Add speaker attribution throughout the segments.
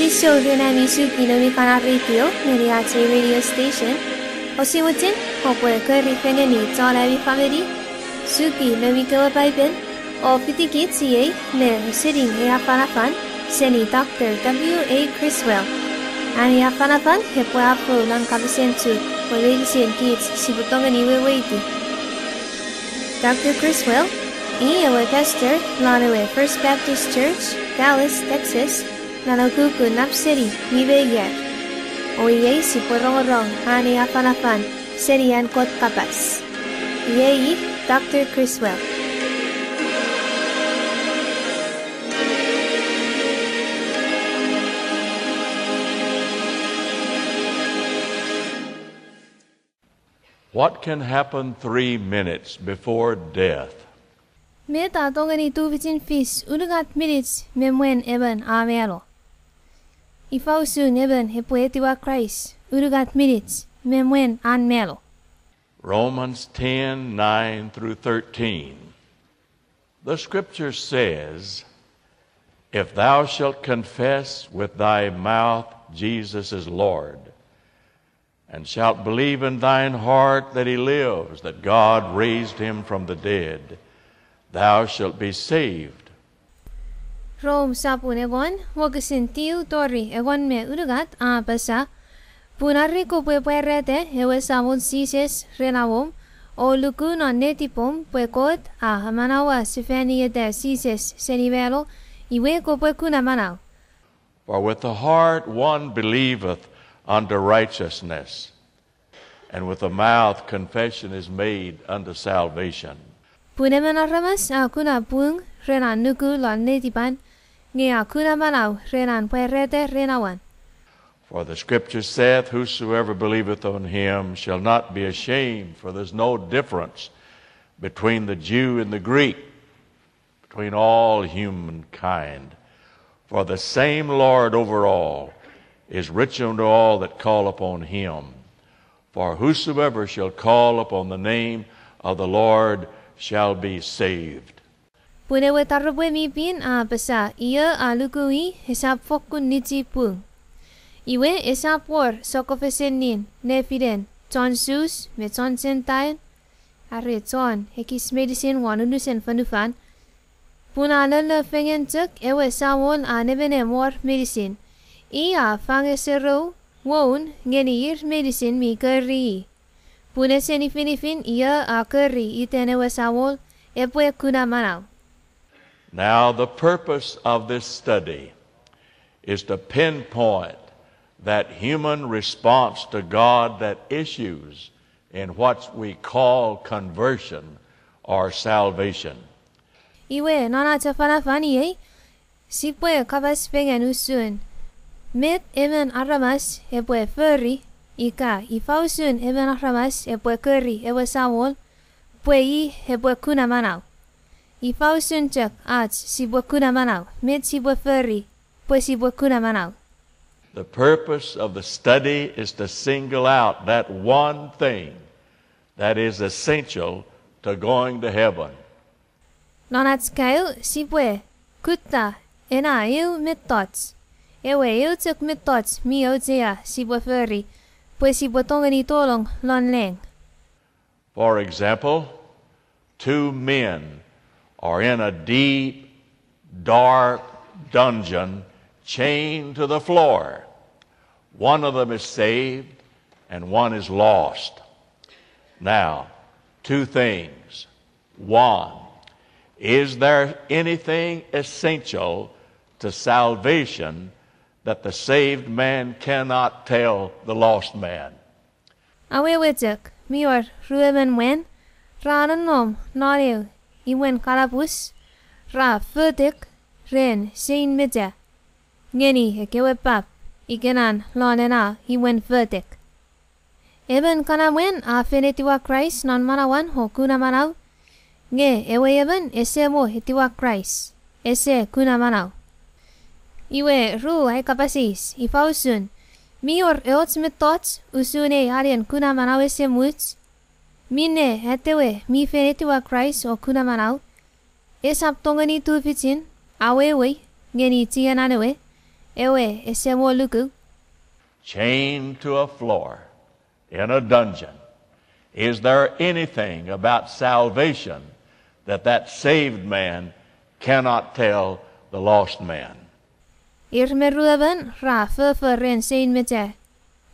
Speaker 1: Kilisou Renami Suki Nomi Kana Radio, Meriache radio station. Osimutin, Hopwe Curry Fengeni, Tolavi family. Suki Nomi Kawa Bible, or Pitikit CA, Ne, sitting here Fanafan, Seni Dr. W.A. Criswell. And here Fanafan, Hepwe Apple, Lang Kapasen Chuuk, for ladies and kids, Tongeni waiting. Dr. Criswell, Ewe Pastor, Lanawe First Baptist Church, Dallas, Texas, Nanakuku Nap City, Nibeyer. Oye si rongorong, hani afalafal, serian kot kapas. Yei, Dr. Criswell.
Speaker 2: What can happen 3 minutes before death?
Speaker 1: Meta tongeni tuvicin fis unugat minutes memwen eben amelo. Efeiochu eben Epwe tiwa Christ unugat minutes memwen anmelo.
Speaker 2: Romans 10:9 through 13. The scripture says, "If thou shalt confess with thy mouth Jesus is Lord, and shalt believe in thine heart that he lives, that God raised him from the dead, thou shalt be saved."
Speaker 1: Rome sapun egon, wagasin tiu tori egon me unugat basa. Punari ko puerete ewe samun sises renawom, o luku non netipom puekot hamanawa sifeni ete sises senivelo, iwe ko puekuna manau.
Speaker 2: For with the heart one believeth unto righteousness, and with the mouth confession is made unto salvation.
Speaker 1: Puneman aramas kuna pung renan nuku lon netipan, nge kuna manau renan puerete renawan.
Speaker 2: For the scripture saith, "Whosoever believeth on him shall not be ashamed," for there's no difference between the Jew and the Greek, between all humankind. For the same Lord over all is rich unto all that call upon him. For whosoever shall call upon the name of the Lord shall be saved.
Speaker 1: Punewe tarabwe mi pin basa iya alukui hesap fokun niti pung. Iwe esap war sokofesenin nefiden chon sus me chon sentayan are chon hekis medicine wanunusen fanufan. Punalala fengen tuk ewe sawon nebene more medicine. Ia fangesero won genir medicine mi curry. Puneseni finifin ia curry itenewe sawol epwe kuna manau.
Speaker 2: Now the purpose of this study is to pinpoint that human response to God that issues in what we call conversion or salvation.
Speaker 1: Iwe nana chafanafani sipwe kabas pengen usun. Met even aramas epwe furry ika Efeiochu even aramas epwe curry ewe sawol pwei epwe kuna manau. Efeiochu chak sibwe kuna manau met sibwe furry pwe sibwe kuna manau.
Speaker 2: The purpose of the study is to single out that one thing that is essential to going to heaven.
Speaker 1: Nonatskail sibwe kutta ena eu metots. Ewe eu tuk metots mi auchea sibwe furry pues sibwe tongeni tolong lon leng.
Speaker 2: For example, 2 men are in a deep, dark dungeon chained to the floor. One of them is saved and one is lost. Now, 2 things. 1, is there anything essential to salvation that the saved man cannot tell the lost man?
Speaker 1: Awe wetuk mior ruemen wen ranan nareu iwen kalapus ra futik ren sein mita. Ngeni kewe pap ikenan lonena iwen futik. Eben kana wen finitiwa Christ non manawan ho kuna manau. Nge ewe eben ese mo hitiwa Christ ese kuna manau. Iwe ru ay kapasis Efeiochu mior eots metots usune arian kuna manau ese muts. Mine hetewe mi finitiwa Christ o kuna manau. Esap tongeni tu fitin awewe ngeni tiananewe ewe esemo luku.
Speaker 2: Chained to a floor in a dungeon. Is there anything about salvation that saved man cannot tell the lost man?
Speaker 1: Irmeruaban ra ren sein mete.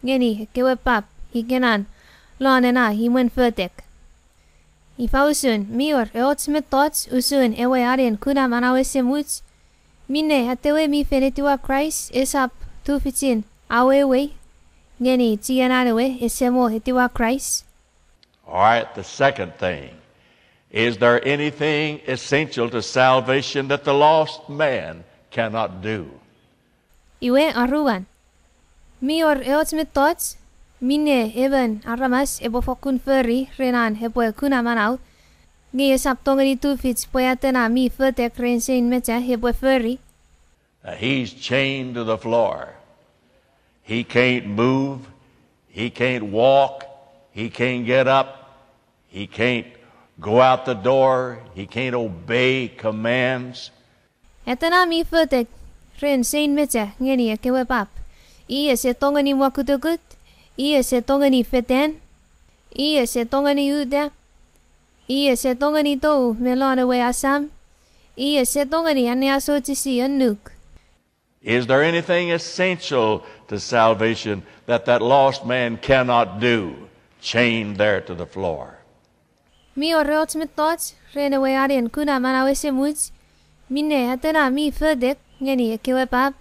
Speaker 1: Ngeni kewe pap hikenan lonena himen vertek. Ifausun mior eotsmet tots usun ewe arien kuna manawesemuts. Mine atewe mi fenetiwa Christ esap tufitin awewe. Ngeni tiananewe esemo hetiwa Christ.
Speaker 2: All right, the second thing. Is there anything essential to salvation that the lost man cannot do?
Speaker 1: Iwe aruan. Mior eotsmet tots. Mine even aramas ebofokun feri renan hepwe kuna manau. Ngi esap tongeni tufits poyatena mi vertek ren sein mete hepwe feri.
Speaker 2: He's chained to the floor. He can't move. He can't walk. He can't get up. He can't go out the door. He can't obey commands.
Speaker 1: Etena mi vertek ren sein mete ngeni kewe pap. Ie se tongeni wakutukut. Ie se tongeni feten. Ie se tongeni uda. Ie se tongeni tou melone we asam. Ie se tongeni ane asotisi anuk.
Speaker 2: Is there anything essential to salvation that lost man cannot do, chained there to the floor?
Speaker 1: Mi oreots met tots, rene we arien kuna manawese muts. Mine atena mi verdek, ngeni kewe pap.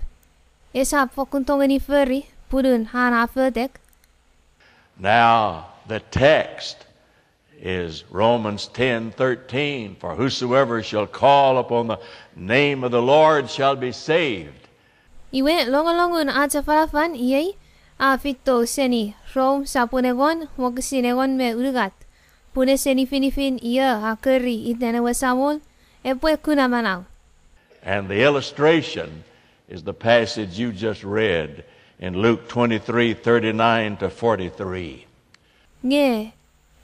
Speaker 1: Esap fokuntongeni feri, purun hana verdek.
Speaker 2: Now, the text is Romans 10:13. For whosoever shall call upon the name of the Lord shall be saved.
Speaker 1: Iwe longolongun afalafal iei a fito seni rom sapunegon wogsinegon me urugat. Pune seni finifin ia a keri itene wesamol epwe kuna manau.
Speaker 2: And the illustration is the passage you just read in Luke 23:39 to 43.
Speaker 1: Nge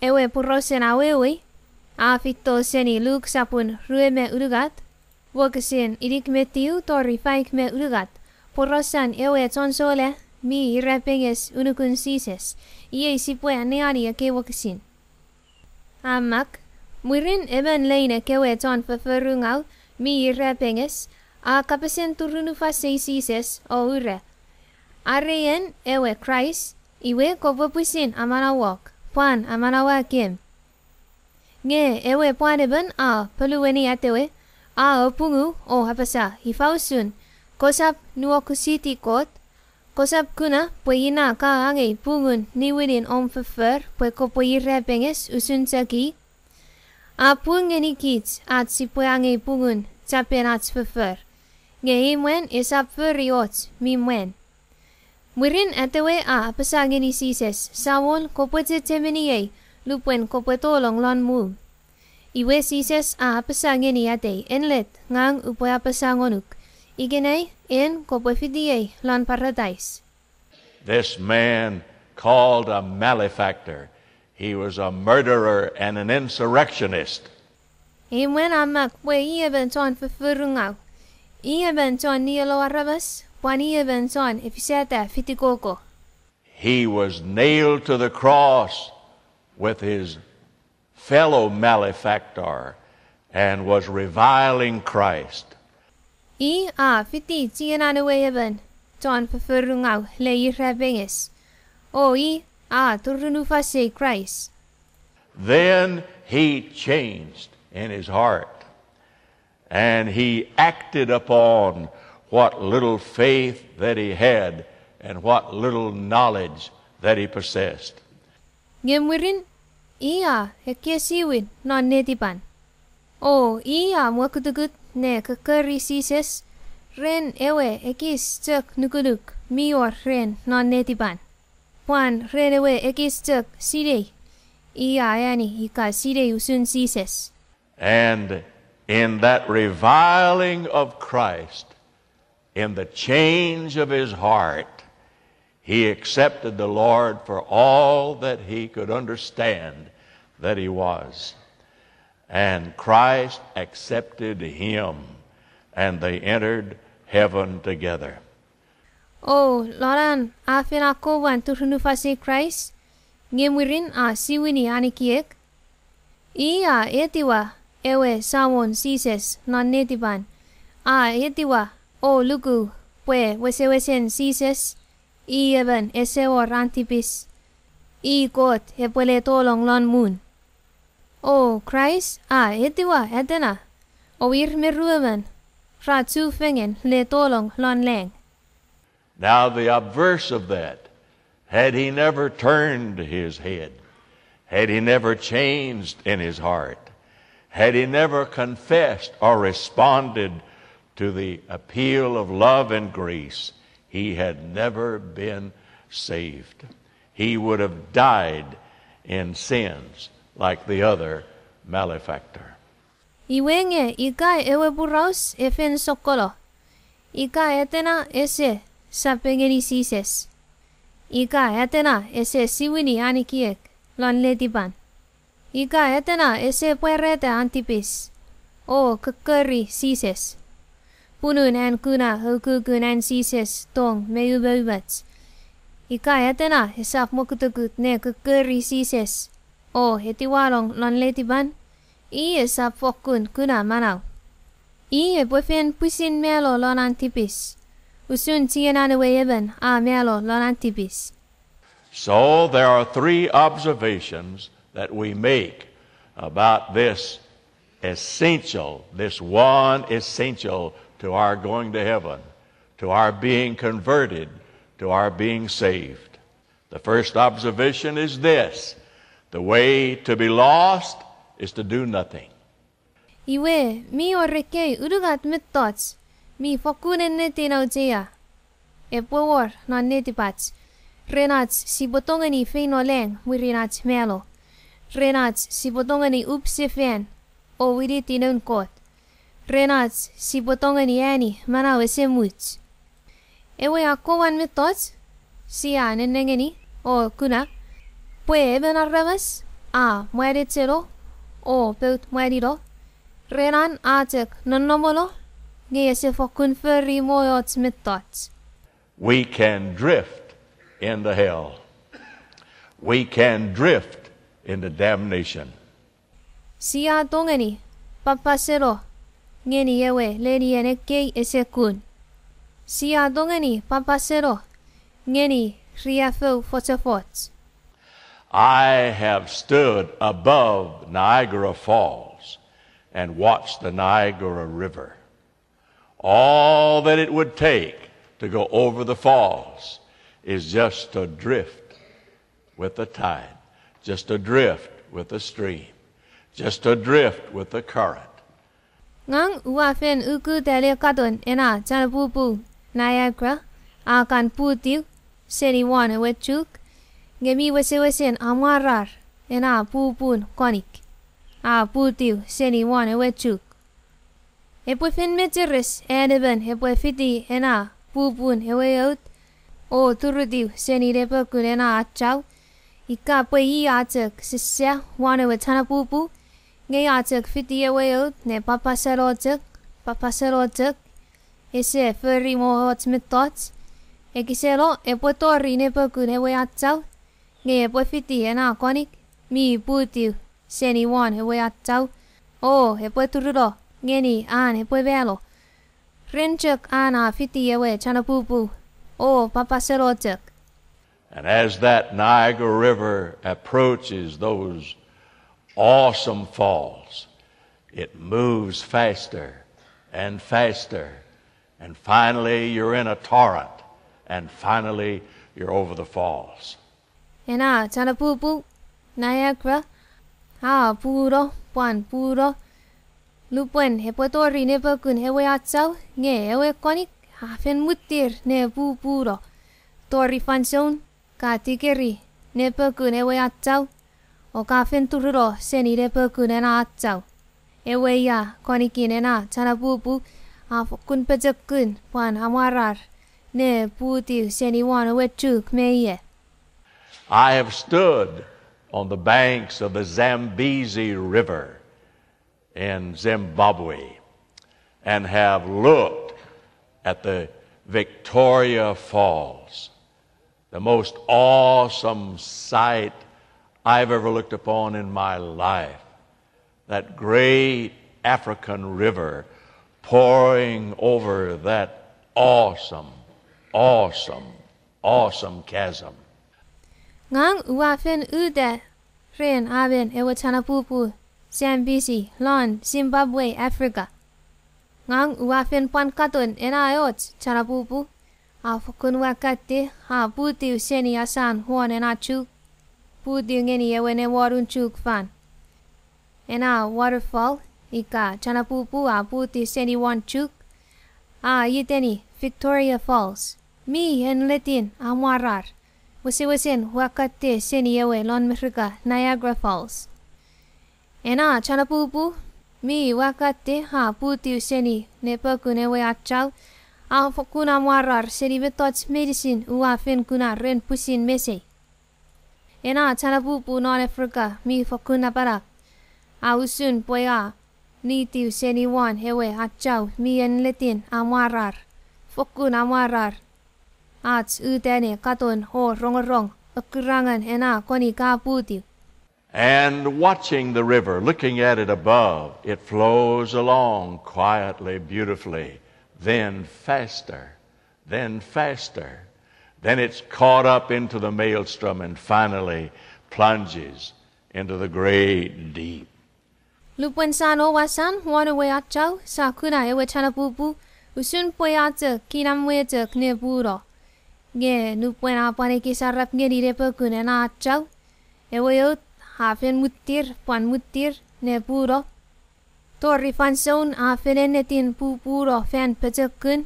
Speaker 1: ewe purosen awewe a fito seni Luke sapun rueme urugat. Wogsin idik metiu tori faik me urugat. Porosan ewe tonsole mi irepenges unukun sises. Iei sipwe aneani ke wogsin. Amak murin eben leine kewe ton ververungau mi irepenges a kapasen turunufa sises o ure. Areen ewe Christ iwe kovopusin amanawak puan amanawakim. Nge ewe puan eben a peluweni atewe a opungu o hapasa hifausun kosap nuokusiti kot kosap kuna puina ka ange pungun niwidin om fefer pue ko pui repenges usun saki a pungeni kits at si pue ange pungun tapen at fefer nge imwen isap feriot mimwen. Murin atewe a pasangeni sises sawol ko pwete temeniye lupwen ko pwetolong lon mu. Iwe sises a pasangeni ate enlet ngang upoy pasangonuk. Igenay in ko pwefidie lon paradise.
Speaker 2: This man called a malefactor. He was a murderer and an insurrectionist.
Speaker 1: Imwen amak pwe ieben ton fefurungau. Ieben ton nielo arabas.
Speaker 2: He was nailed to the cross with his fellow malefactor and was reviling Christ.
Speaker 1: I a fiti tienaneweben ton verfurungau lei rebenges. O I a turunufase Christ.
Speaker 2: Then he changed in his heart and he acted upon what little faith that he had and what little knowledge that he possessed.
Speaker 1: Ngemurin ia hekesiwin non netipan. O ia mwakutugut ne kakari sises ren ewe ekis tuk nukuduk mior ren non netipan. Puan ren ewe ekis tuk side ia yani ika side usun sises.
Speaker 2: And in that reviling of Christ, in the change of his heart, he accepted the Lord for all that he could understand that he was. And Christ accepted him, and they entered heaven together.
Speaker 1: O loran afen ako wan turunufase Christ. Ngemurin siwini anikiek. Iya etiwa ewe samon sises non netiban. Etiwa o lugu pwe wesen sises. Eben esewor antipis. Kot epwe tolong lon moon. O Christ etiwa etena. O irmeruemen. Ratu fengen le tolong lon leng.
Speaker 2: Now the obverse of that, had he never turned his head, had he never changed in his heart, had he never confessed or responded to the appeal of love and grace, he had never been saved. He would have died in sins like the other malefactor.
Speaker 1: Iwenge ika ewe buraus efen sokolo. Ika etena ese sapengeni sises. Ika etena ese siwini anikiek lon letipan. Ika etena ese puerete antipis. O kekeri sises. Punun en kuna hukukun en sises tong meyubebats. Ika etena esap mokutukut ne kekeri sises. O hetiwalong lon letipan. Esap fokun kuna manaw. Puefen pusin melo lon antipis. Usun tienanaweben melo lon antipis.
Speaker 2: So there are three observations that we make about this one essential to our going to heaven, to our being converted, to our being saved. The first observation is this: the way to be lost is to do nothing.
Speaker 1: Iwe mi oreke urugat mittots mi fokunen neti auchea. Epwe non netipats. Renats si tongeni feinoleng wirinats melo. Renats si tongeni upsefen o wiriti non kot. Renats si tongeni ani manawe semuts. Ewe akowan mittots siya nenengeni o kuna. Pwe eben arremas mueritselo o peut mueriro. Renan atek nonnomolo ngese fokun ferri moyots mittots.
Speaker 2: We can drift into hell. We can drift into damnation.
Speaker 1: Siya tongeni papasero ngeni ewe leni eneke esekun. Siya tongeni papasero ngeni riafo fotofots.
Speaker 2: I have stood above Niagara Falls and watched the Niagara River. All that it would take to go over the falls is just to drift with the tide, just to drift with the stream, just to drift with the current.
Speaker 1: Ngang uafen uku tele kadon ena chanapupu Niagara akan putiu seni wana wechuk ngemi wesen amarar ena pupun konik putiu seni wana wechuk. Epufen meteres eneben epufiti ena pupun eweot o turudiu seni repekun ena achau. Ika pwe atek sisya wana wetana pupu ngay atek fiti eweot ne papaserotek ese ferri mohot mittots. Ekiselo epuetori nepekun ewe achau ngay epufiti ena konik mi putiu seni wana ewe achau. O epuetururo ngeni epuevelo. Renchuk fiti ewe chanapupu o papaserotek.
Speaker 2: And as that Niagara River approaches those awesome falls, it moves faster and faster, and finally you're in a torrent, and finally you're over the falls.
Speaker 1: Ena chanapupu Niagara puro lupuen hepuetori nepekun ewe achau nge ewe konik hafen mutir ne puro tori fanson ka tikeri nepekun ewe achau o ka fen tururo seni nepekun ena achau ewe ya konikin ena chanapupu fokun pejekun puan amarar ne puti seni wana wechuk meye.
Speaker 2: I have stood on the banks of the Zambezi River in Zimbabwe and have looked at the Victoria Falls, the most awesome sight I've ever looked upon in my life. That great African river pouring over that awesome chasm.
Speaker 1: Ngang uafen ude ren aben ewe chanapupu Zambezi lon Zimbabwe Africa. Ngang uafen pan katon enayot chanapupu afukun wakate ha putiu seni asan huan enachu putiu ngeni ewe ne warun chuk fan. Ena waterfall ika chanapupu a putiu seni wan chuk yiteni Victoria Falls. Mi en letin amwarar. Wasiwasin wakate seni ewe lon Africa Niagara Falls. Ena chanapupu mi wakate ha putiu seni nepakun ewe achal afukun amwarar seni betots meinisin uafen kuna ren pusin mese. Ena chanapupu non Africa mi fakuna parak. Ausun poya nitiu seni wan ewe achal mi en letin amwarar. Fakun amwarar. Ats utene katon ho rongorong akurangan ena koni ka putiu.
Speaker 2: And watching the river, looking at it above, it flows along quietly, beautifully, then faster. Then it's caught up into the maelstrom and finally plunges into the great deep.
Speaker 1: Lupen sano wasan wanawe achau sa kuna ewe chanapupu usun poyate kinamwete kneburo. Ge nupen apane kisarap ngeni repakun ena achau ewe yot hafen mutir pan mutir neburo. Torri fanson hafen enetin pupuro fan petekun.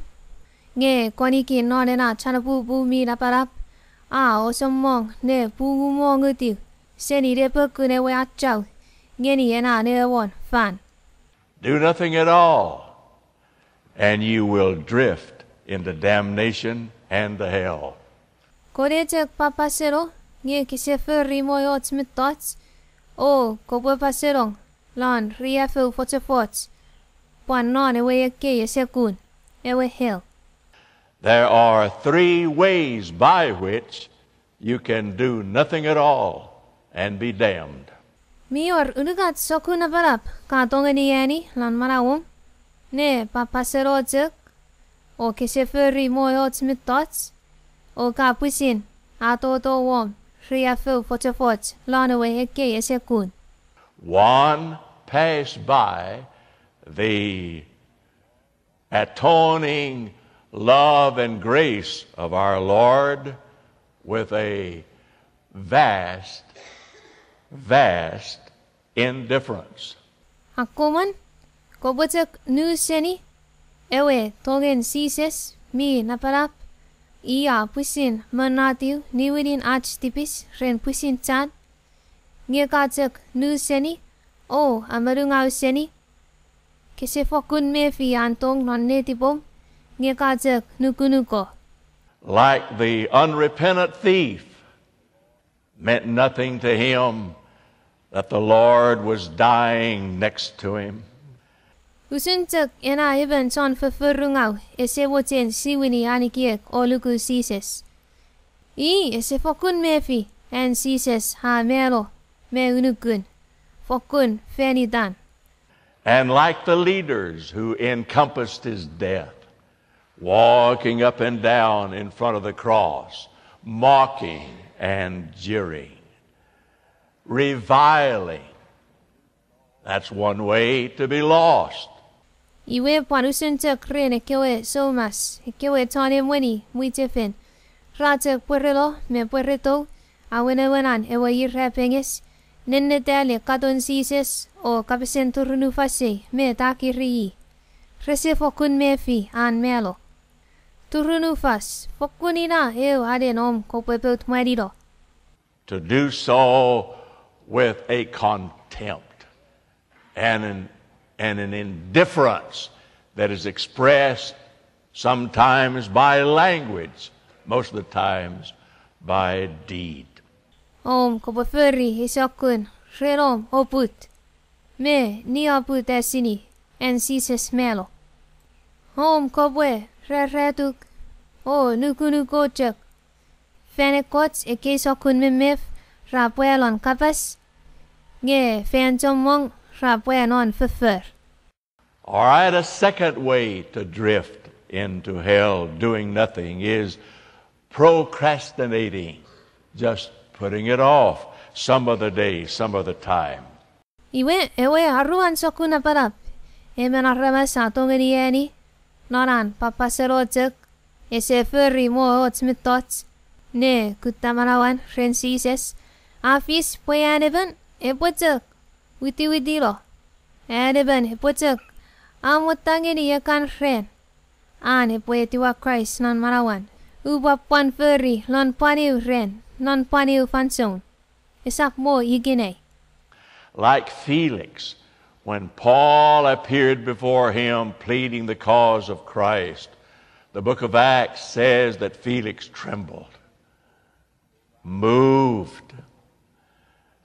Speaker 1: Ge konikin non ena chanapupu mi naparap osomong ne pugumong utiu seni repakun ewe achau ngeni ena ne won fan.
Speaker 2: Do nothing at all, and you will drift into damnation and the hell.
Speaker 1: Koretek papasero nge kisefer rimoyots mitots o kopo paserong lan riafel fotefots pan non ewe eke yesekun ewe hell.
Speaker 2: There are 3 ways by which you can do nothing at all and be damned.
Speaker 1: Mior unugat sokuna barap ka tongeni yani lan marawum ne papasero tek o kisefer rimoyots mitots o kapusin atoto wom riafel fotefots lan ewe eke yesekun.
Speaker 2: One, pass by the atoning love and grace of our Lord with a vast indifference.
Speaker 1: Hakuman kobotek nu seni ewe togen sises mi naparap iya pusin menatiu niwidin ach tipis ren pusin chan ngekatek nu seni o amarungau seni kese fokun me fi antong non netipom ngekatek nukunuko.
Speaker 2: Like the unrepentant thief meant nothing to him that the Lord was dying next to him.
Speaker 1: Usuntek ena iben son fefurungau ese woten siwini anikiek o luku sises. Ese fokun mefi en sises ha melo me unukun fokun fenidan.
Speaker 2: And like the leaders who encompassed his death, walking up and down in front of the cross, mocking and jeering, reviling. That's one way to be lost.
Speaker 1: Iwe panusuntek ren kewe somas kewe tane mweni muitefen ratek puerelo me puerreto awenewenan ewe yirrepenges nenne dale katon sises o Kapasen turunufase me takiri rese fokun mefi an melo turunufas fokunina adenom kopepet marido.
Speaker 2: To do so with a contempt and an indifference that is expressed sometimes by language, most of the times by deed.
Speaker 1: Kopeferi isakun renom oput me ni aput esini en sises melo. Kopwe reretuk O nuku chuk. Fene Kot Epwe Ngunmifel Epwe lon kapas. Nge fen chomong Epwe non fefer.
Speaker 2: All right, a second way to drift into hell doing nothing is procrastinating, just putting it off some other day, some other time.
Speaker 1: Iwe ewe aruan sokuna parap. Emen aramasemi tongeni noran papaserojek. Ese furry mo otsmitots. Ne kutamarawan Francis. Afis poyaneben epwechek. Witi lo. Adeben epwechek. Amo tongeni yakan ren. An epwe tiwa Christ non marawan. Ubapan furry lon paniu ren. Non paniu fanson. Esap mo igine.
Speaker 2: Like Felix, when Paul appeared before him pleading the cause of Christ, the book of Acts says that Felix trembled, moved,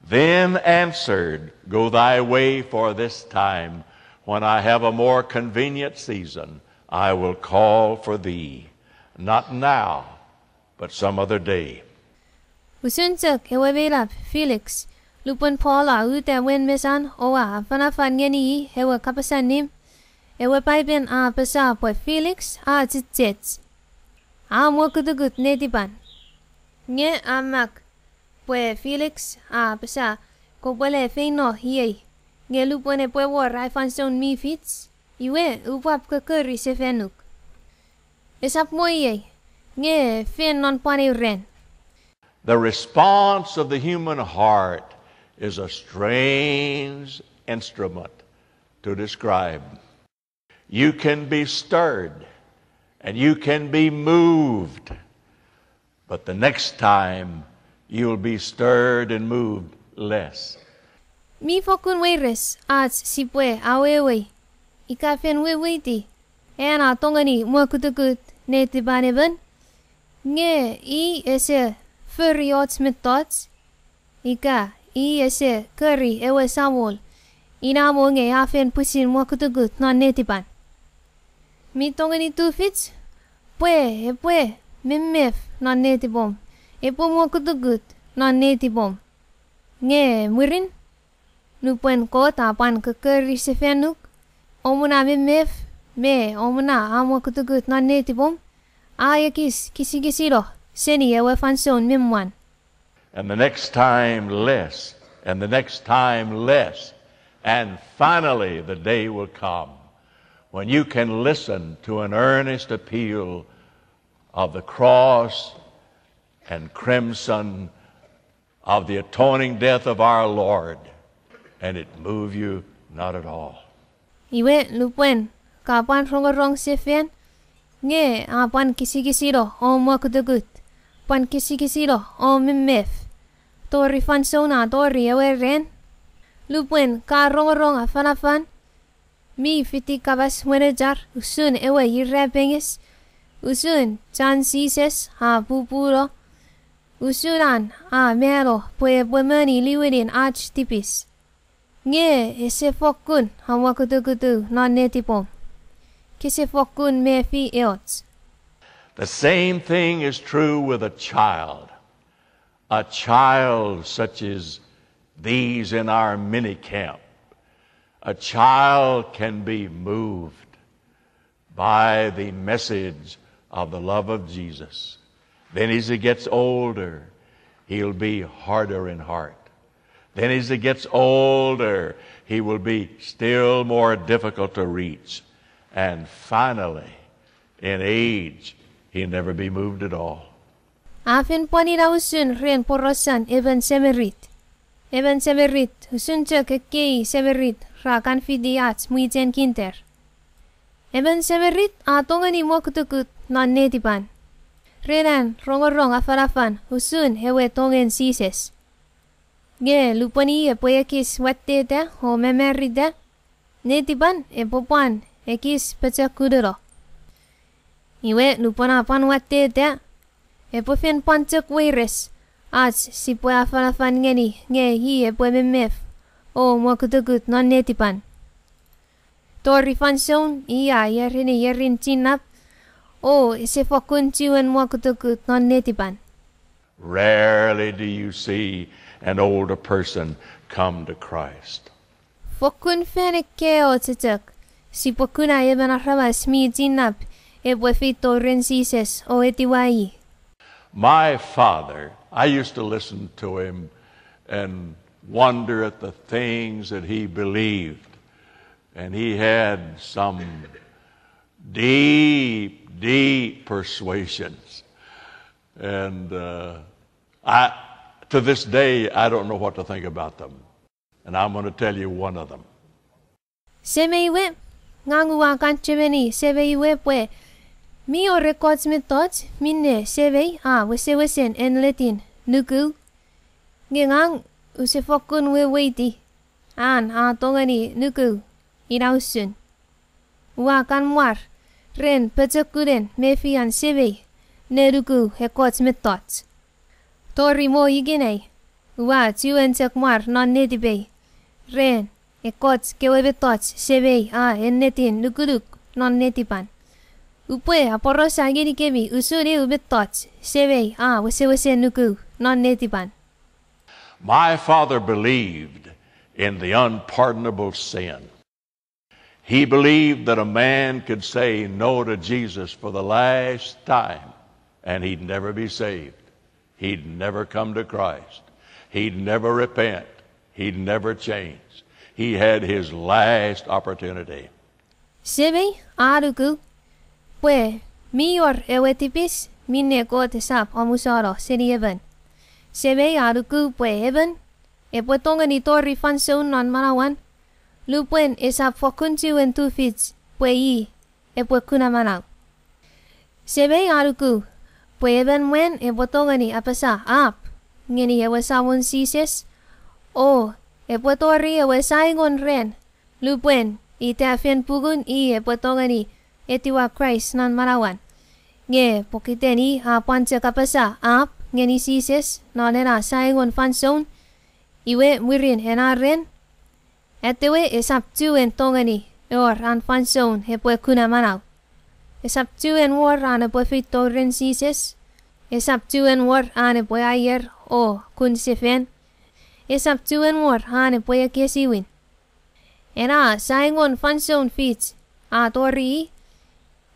Speaker 2: then answered, "Go thy way for this time. When I have a more convenient season, I will call for thee. Not now, but some other day."
Speaker 1: Usunchak ewe Felix. Lupon Paula ute wen mesan owa afalafal ngeni ewe kapasen nim. Ewe paipen a pesa po Felix a titsets. Amo kutugut netipan. Nge amak po Felix a pesa kopole feino hiei. Nge lupone po war ifanson mi fits. Iwe upap kekeri se fenuk. Esap mo hiei. Nge fen non pane ren.
Speaker 2: The response of the human heart is a strange instrument to describe. You can be stirred and you can be moved, but the next time you'll be stirred and moved less.
Speaker 1: Mi fokun weires at sipwe awewe. Ika fen wewiti. Ena tongeni mo kutukut netibaneben. Nge I ese furriots met tots. Ika I ese curry ewe samol. Ina mo nge afen pusin mo kutugut non netiban. Mi tongeni tu fits. Epwe mimif non netibom. Epo mo kutugut non netibom. Nge murin. Nupuen ko tapan ke curry se fenuk. Omuna mimif. Me omuna amo kutugut non netibom. Ayakis kisi-kisiro. Seni ewe fanson mimwan.
Speaker 2: And the next time less, and the next time less. And finally the day will come when you can listen to an earnest appeal of the cross and crimson of the atoning death of our Lord, and it move you not at all.
Speaker 1: Iwe lupuen kapan rongorong sefen. Nge apan kisi-kisiro o mo kutugut. Pan kisi-kisiro o mimif. Tori fansona tori ewe ren. Lupuen ka rongorong afalafal. Mi fiti kabas wenejar. Usun ewe yirrepengis. Usun chan sises ha pupuro. Usunan a mero pue meni liwidin arch tipis. Nge ese fokun hawa kutu non netipom. Kise fokun me fi eots.
Speaker 2: The same thing is true with a child. A child such as these in our mini camp. A child can be moved by the message of the love of Jesus. Then as he gets older, he'll be harder in heart. Then as he gets older, he will be still more difficult to reach. And finally, in age, he'll never be moved at all.
Speaker 1: Afen panira usun ren porosan even semerit. Even semerit usun kekei semerit rakan fidiats muiten kinter. Even semerit tongeni mo kutukut non netipan. Renan rongorong afalafal usun hewe tongen sises. Ge lupani epwe ekis wattete o memerite. Netipan epopan ekis pecakudero. Iwe lupana pan wattete. Epofen pancak weires. As sipwe afalafal ngeni nge hi epwe memef. O mo kutukut non netipan. Tori fanson iya yerin cinap. O ise fokun chiwen mwakutukut non netipan.
Speaker 2: Rarely do you see an older person come to Christ.
Speaker 1: Fokun feneke o tituk. Si pokuna eben aramas mi jinap epwe fito rensises o etiwai.
Speaker 2: My father, I used to listen to him and wonder at the things that he believed. And he had some deep, deep persuasions. And to this day, I don't know what to think about them. And I'm going to tell you one of them.
Speaker 1: Semeiwe, nganguwa kanchemeni sebeiwe pwe. Mi o records me thoughts, minne sebei wesen en letin, nuku. Ngang usefokun we waiti. An tongeni nuku. Irausun. Wakan war. Ren petekuren mefian sebei. Neruku records me thoughts. Tori mo igene. Wa tuen tek mar non netibe. Ren records kewe thoughts sebei en netin nukuduk non netipan. Oupwe aporosa giri kemi usuri ube thoughts sebei wesen nuku non netipan.
Speaker 2: My father believed in the unpardonable sin. He believed that a man could say no to Jesus for the last time and he'd never be saved. He'd never come to Christ. He'd never repent. He'd never change. He had his last opportunity.
Speaker 1: Sebei aruku pwe mior ewetipis minne kote sap amusaro seni even. Sebei aruku pwe even epwe tongeni tori fanson non manawan. Lupwen esap fokunchu en tu fits pwe yi epwe kuna manau. Sebei aruku pwe even wen epwe tongeni apasa ap ngeni ewe sawon sises o epwe tori ewe saingon ren. Lupwen itafen pugun epwe tongeni etiwa Christ non manawan. Nge pokiteni panche kapasa ap ngeni sises non era saingon fanson iwe wirin ena ren. Etewe esap tuen tongeni or an fanson epwe kuna manau. Esap tuen war an epwe fito rensises. Esap tuen war an epwe ayer o kun sefen. Esap tuen war an epwe kesiwin. Ena saingon fanson fits tori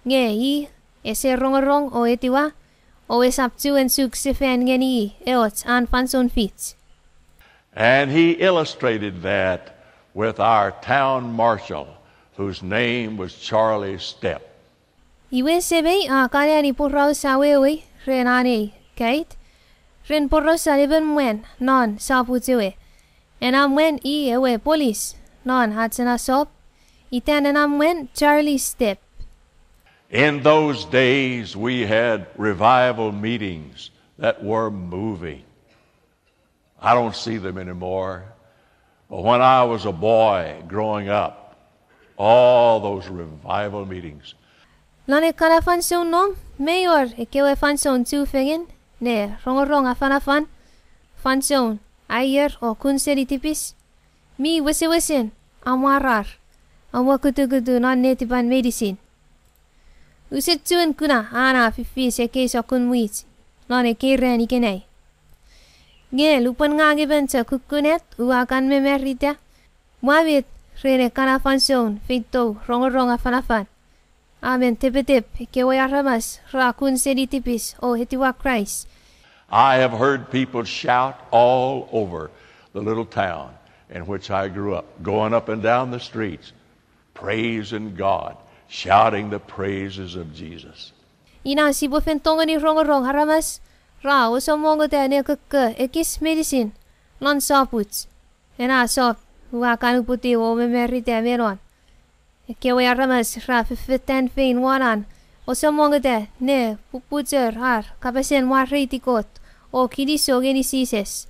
Speaker 1: nge i ese rongorong o etiwa o esap tuen Chuukese sefen ngeni eot an fanson fits.
Speaker 2: And he illustrated that with our town marshal, whose name was Charlie Step.
Speaker 1: Iwe sebei kaliani purau sawewe renane kait. Ren purau saliben mwen non saputewe. Enam wen ewe police non hatsena sop. Itan enam wen Charlie Step.
Speaker 2: In those days, we had revival meetings that were moving. I don't see them anymore. But when I was a boy growing up, all those revival meetings.
Speaker 1: Lane kala fanson nom, mayor kewe fanson tu fegen, ne rongorong afalafal, fanson, ayer o kunseri tipis. Mi wesen, amarar, amakutukutu non netipan meinisin. Usit tuen kuna ana fifi se keso kun wit, lane keren ikenei. Nge lupan nga giben sa kukunet uakan memerita. Mwabit rene kana fanson fito rongorong afalafal. Amen tepetep kewe aramas rakun seni tipis o etiwa Christ.
Speaker 2: I have heard people shout all over the little town in which I grew up, going up and down the streets, praising God, shouting the praises of Jesus.
Speaker 1: Ina sibo fentongeni rongorong aramas. Ra uso mongo te ne ekis meinisin non soputs. Ena sop uakan uputi o memerite meron. Kewe aramas ra fiften fein waran. Uso mongo te ne puputser har kapasen warritikot o Kilisou genisises.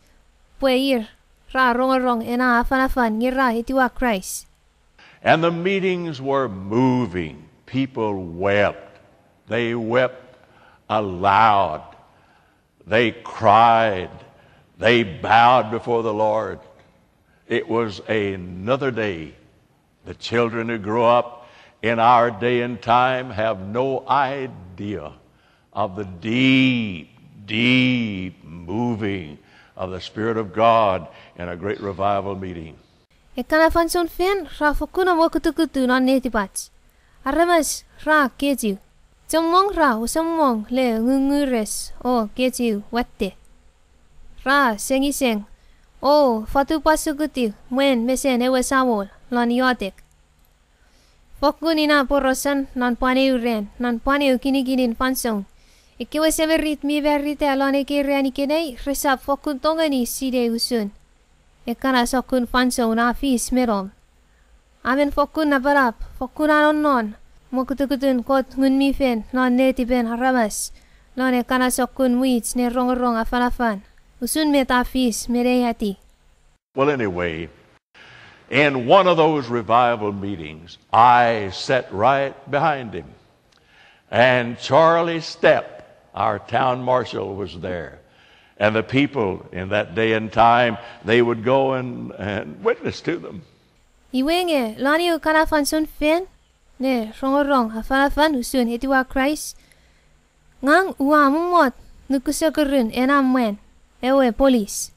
Speaker 1: Pwe ra rongorong ena afalafal ngira etiwa Christ.
Speaker 2: And the meetings were moving. People wept. They wept aloud. They cried. They bowed before the Lord. It was another day. The children who grew up in our day and time have no idea of the deep, deep moving of the Spirit of God in a great revival meeting.
Speaker 1: Ekana fanson fen ra fokuna mokutukutu non netipats. Aramas ra kejiu. Jomong ra usamong le ngungures o kejiu watte. Ra sengiseng o fatu pasukuti mwen mesen ewe sawol lon yotek. Fokunina porosan non paneu ren non paneu kiniginin fansong. Ikewe severit mi verite lon ekiriani kenei resap fokun tongeni side usun. Ekana sokun fansong na fis merom. Amen fokun na barap fokun non mokutukutun kot ngunmifel non letipen haramas lon ekana sokun muits ne rongorong afalafal. Usun metafis mereyati.
Speaker 2: Well, anyway, in one of those revival meetings, I sat right behind him. And Charlie Stepp, our town marshal, was there. And the people in that day and time, they would go and witness to them.
Speaker 1: Iwenge lani ukana fansun fen ne rongorong afalafal usun etiwa Christ. Ngang uamumot nukusakurun enamwen. Ewe police.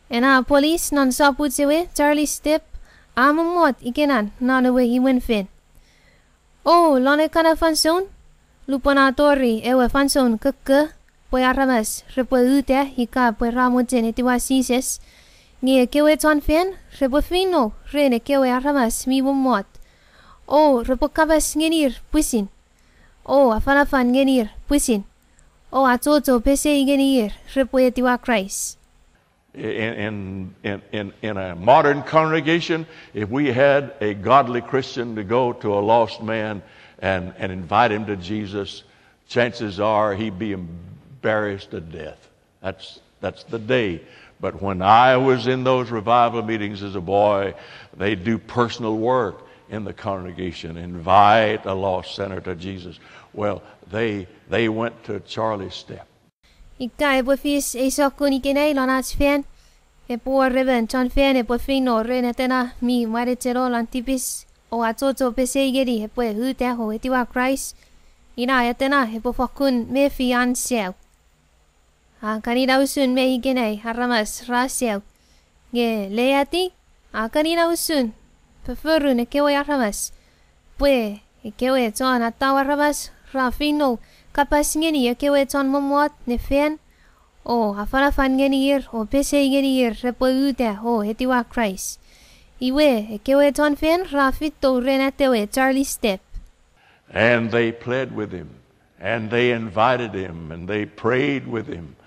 Speaker 1: Ena police non saput sewe Charlie Stepp amumot ikenan non ewe iwen fen. Oh, lone kana fanson luponatori ewe fanson keke pwe aramas repwe ute hika pwe ramoten etiwa sises nge kewe chon fen repwe fino rene kewe aramas mi bumot. Oh, repwe kabas ngenir pusin. Oh, afalafal ngenir pusin. Oh, atoto pese igenir repwe tiwa Christ.
Speaker 2: In a modern congregation, if we had a godly Christian to go to a lost man and invite him to Jesus, chances are he'd be embarrassed to death. That's the day. But when I was in those revival meetings as a boy, they do personal work in the congregation, invite a lost sinner to Jesus. Well, they went to Charlie Stepp.
Speaker 1: Ika epwe fis esokun ikenei lonats fen. Epwe reven chon fen epwe fino renetena mi maritero lantipis. O atoto pese igeri epwe hute ho etiwa Christ. Ina etena epwe fokun me fian sew. Kanina usun me ikenei aramas ra sew. Ge leati kanina usun preferun ekewe aramas. Pwe ekewe chon atawa aramas ra fino. Kapas ngeni ekewe chon momot ne fen o afalafal ngenir o pese ngenir repwe ute o etiwa Christ. Iwe ekewe chon fen rafito renatewe Charlie Stepp.
Speaker 2: And they pled with him, and they invited him, and they prayed with him.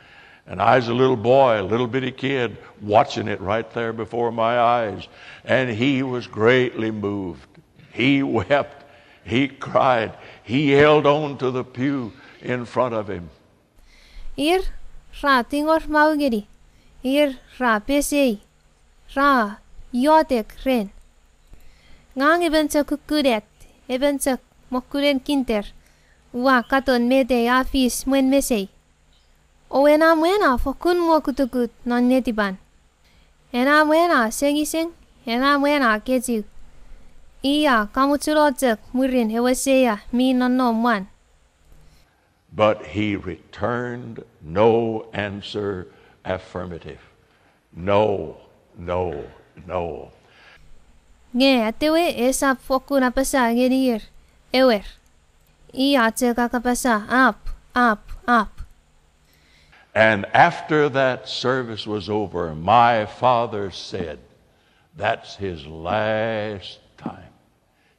Speaker 2: And I was a little boy, a little bitty kid, watching it right there before my eyes. And he was greatly moved. He wept. He cried. He held on to the pew in front of him.
Speaker 1: Ir ra tingor maugeri. Ir ra pesei. Ra yotek ren. Ngang ebensa kukuret. Ebensa mokuren kinter. Wa katon mete afis mwen mesei. O ena mwena fokun mokutukut non netiban. Ena mwena sengiseng. Ena mwena kejiu. Iya kamuturotek murin heweseya mi no man.
Speaker 2: But he returned no answer affirmative. No, no, no.
Speaker 1: Nge atewe esa foku na pasa genir. Ewer. Iya teka kapasa up.
Speaker 2: And after that service was over, my father said, that's his last time.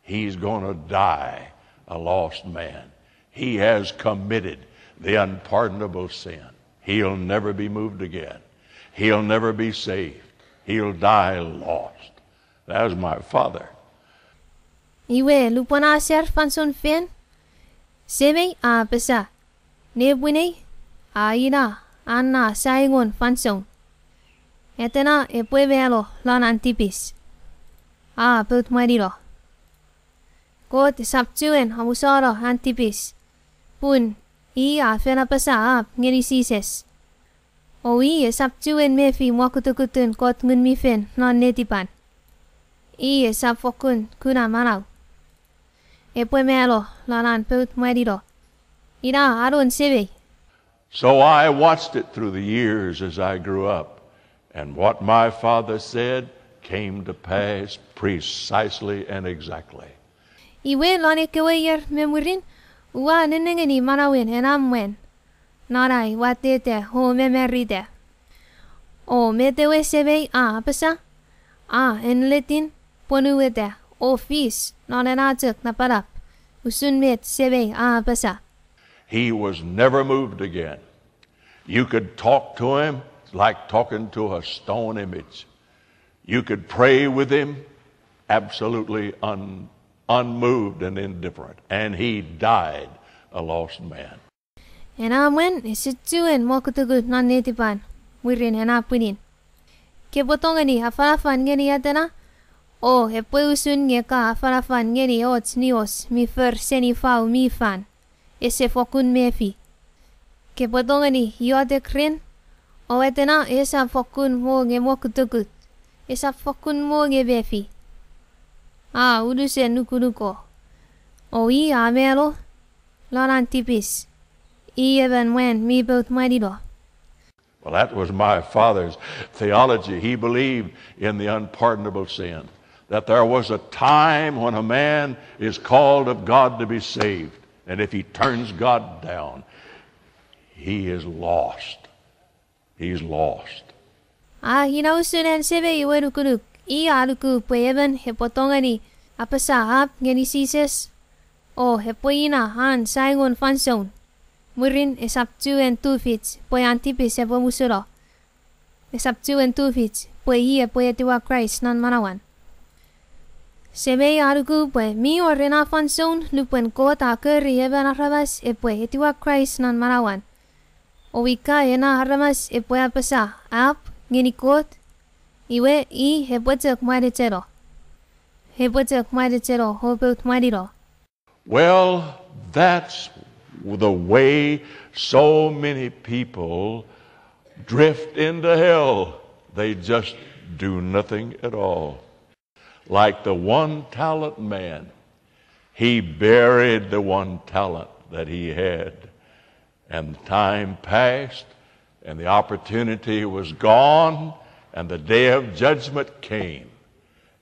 Speaker 2: He's going to die a lost man. He has committed the unpardonable sin. He'll never be moved again. He'll never be saved. He'll die lost. That was my father.
Speaker 1: Iwe lupona ser fanson fen. Seme a pesa. Nebwine a ina anna saingon fanson. Etena epwe velo lan antipis. Put marilo. Kot saptuen hamusoro antipis. Pun a fena pasa ngeni sises. O saptuen mefi mwakutukutun kot ngunmifel non netipan. Sap fokun kuna manaw. Epwe melo lanan put mwediro. Ina aron sebe.
Speaker 2: So I watched it through the years as I grew up, and what my father said came to pass precisely and exactly.
Speaker 1: Iwe lani kewe yer memurin, ua nenengeni manawin enamwen. Narai watete ho memeride. O metewe sebe a apasa, a en letin ponuwete o fis nonenatuk na parap, usun met sebe a apasa.
Speaker 2: He was never moved again. You could talk to him like talking to a stone image. You could pray with him absolutely unmoved and indifferent. And he died a lost man.
Speaker 1: Enamwen isituen mokutugut non netipan, wirin enapinin. Kebotongeni afalafal ngeni yatena, o epwe usun ngeka afalafal ngeni ots nios mi fer seni fau mi fan. Ese fokun mefi. Kebotongeni yote krin, o etena esa fokun mo nge mokutugut. Esa fokun mo nge befi. Uduse nukunuko. O I amelo, laran tipis. I even when me both mighty.
Speaker 2: Well, that was my father's theology. He believed in the unpardonable sin, that there was a time when a man is called of God to be saved, and if he turns God down, he is lost. He's lost.
Speaker 1: Hinausunan sebe iwerukuruk. I aruku pueben hepotongani apasa ap genisises. O hepoina han saigon fanson. Murin esaptu en tufits, poi antipis epo musuro. Esaptu en tufits, poi hi poi etiwa Christ nan manawan. Sebe aruku poi mi o rena fanson lupuen kota keri eben arabas epwe etiwa Christ nan manawan. O wika ena aramas epwe apasa ap genikot. Iwe I hepwetek maritero. Hepwetek maritero hoput mariro.
Speaker 2: Well, that's the way so many people drift into hell. They just do nothing at all. Like the one-talent man, he buried the one talent that he had. And time passed, and the opportunity was gone, and the day of judgment came,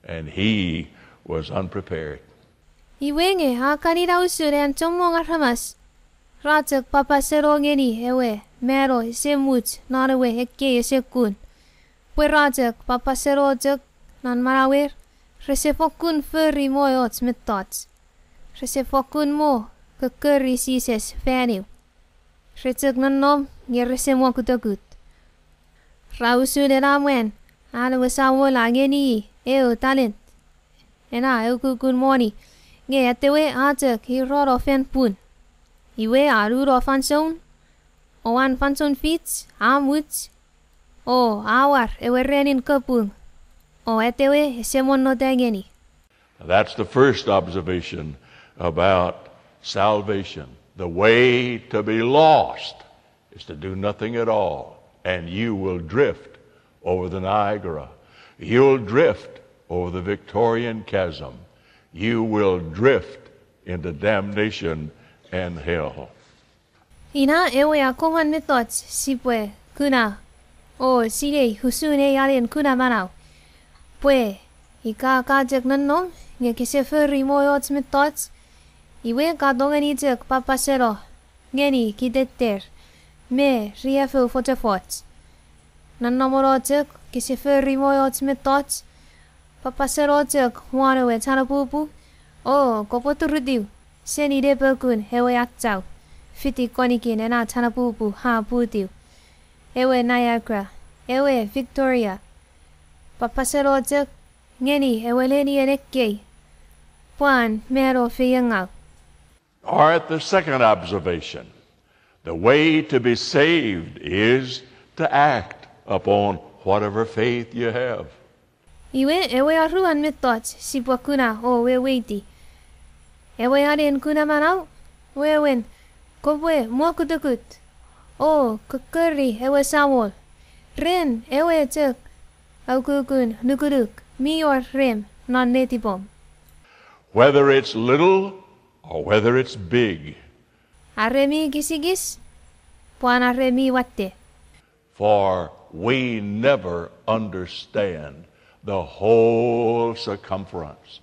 Speaker 2: and he was unprepared.
Speaker 1: Iwenge ha kanira usuren chomong aramas. Ratek papa serongeni ewe mero semut narawe hekke sekun. Pwe ratek papa serojek nan marawer resefokun furry moyots met tots. Resefokun mo kekeri sises faniu. Retek nan nom nge resemo kutakut. Rausude ramwen ala wesawo langeni eo talent. Ena eo kukun moni nge atewe atek hiroro fen pun. Iwe aruro fanson, o an fanson fits, amuts, o awar ewe renin kapung, o etewe semon no tengeni.
Speaker 2: That's the first observation about salvation. The way to be lost is to do nothing at all, and you will drift over the Niagara. You'll drift over the Victorian Chasm. You will drift into damnation and hell.
Speaker 1: Ina ewe akoman metots sipwe kuna o sire husune yalen kuna manau. Pwe ika kajek nannom nge kise furry moyots metots iwe ka dongeni jek papasero ngeni kidetter me riefo fotefots. Nannomoro jek kise furry moyots metots papasero jek wanewe tanapupu o kopoturudiu. Seni de pekun hewe akchau. Fiti konikin ena tanapupu ha putiu. Ewe Niagara. Ewe Victoria. Papasero jek ngeni ewe leni enekkei. Puan mero fiyangau.
Speaker 2: All right, the second observation. The way to be saved is to act upon whatever faith you have.
Speaker 1: Iwe ewe aruan metots sipwakuna o weweiti. Ewe arin kuna manau, wewen, kopwe mokutukut. O kukuri ewe sawol. Ren ewe tuk, au kukun nukuduk, mi or rem non netipom.
Speaker 2: Whether it's little or whether it's big.
Speaker 1: Aremi gisigis, puan aremi watte.
Speaker 2: For we never understand the whole circumference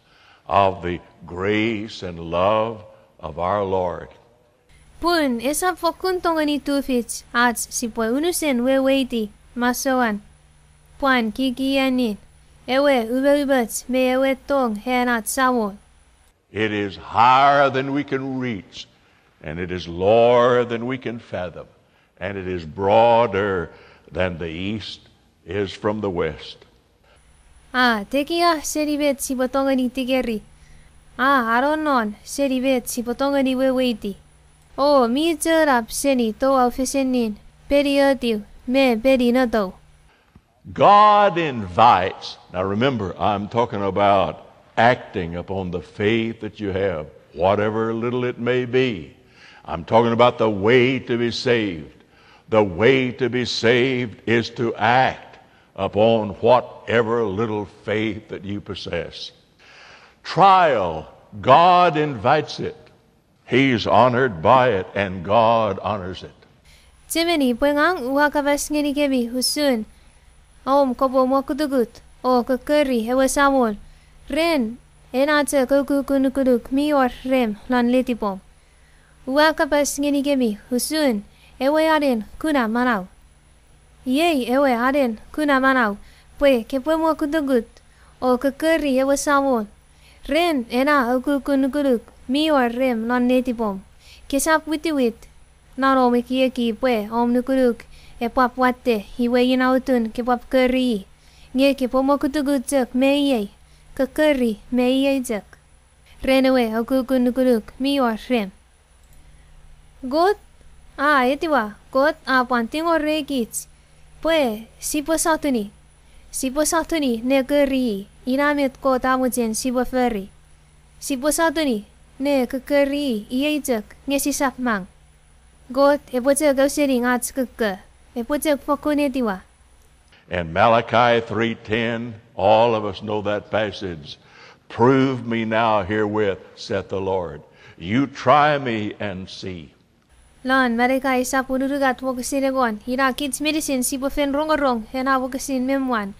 Speaker 2: of the grace and love of our Lord.
Speaker 1: Pun esa fokun tongeni tufits at si pwe unusen weweiti masoan. Puan kikianin, ewe ubeubat me ewe tong henat sawon.
Speaker 2: It is higher than we can reach, and it is lower than we can fathom, and it is broader than the east is from the west.
Speaker 1: Tekia seribet si potongeni tigeri. Aronon seribet si potongeni weweiti. Mi jerap seni to aufesenin, periodio me perinodo.
Speaker 2: God invites, now remember, I'm talking about acting upon the faith that you have, whatever little it may be. I'm talking about the way to be saved. The way to be saved is to act upon whatever little faith that you possess. Trial, God invites it. He's honored by it, and God honors it.
Speaker 1: Chimeni pengang uwa kabasngeni kebi husun. Kobo mokudugut, kakeri ewe samol. Ren, enate kukunukuduk mior rem lan letipom. Uwa kabasngeni kebi husun, ewe aren kuna manau. Yei ewe aren kuna manau, pwe kepo mokudugut, kakeri ewe samol. Ren, ena kukunukuduk mior rem lan letipom. Kesap witiwit, naro mekieki pwe nukuduk. Epap watte hiwe yinautun kepap keri. Nge kepo mokutugut jek meyei. Kekeri meyei jek. Renewe akukunukuduk miwa rem. Got etiwa got pantingo regits. Pwe sipo satuni. Sipo satuni ne keri. Inamet kot amujen sipo feri. Sipo satuni ne kekeri iyei jek nge sisap mang. Got epo jek ausering ats keke.
Speaker 2: And Malachi 3:10, all of us know that passage. Prove me now herewith, saith the Lord. You try me and see.
Speaker 1: Lan Malachi sa punurugat wokasinegon, hina kids medicine si bofen rongorong, hena wokasin memwan.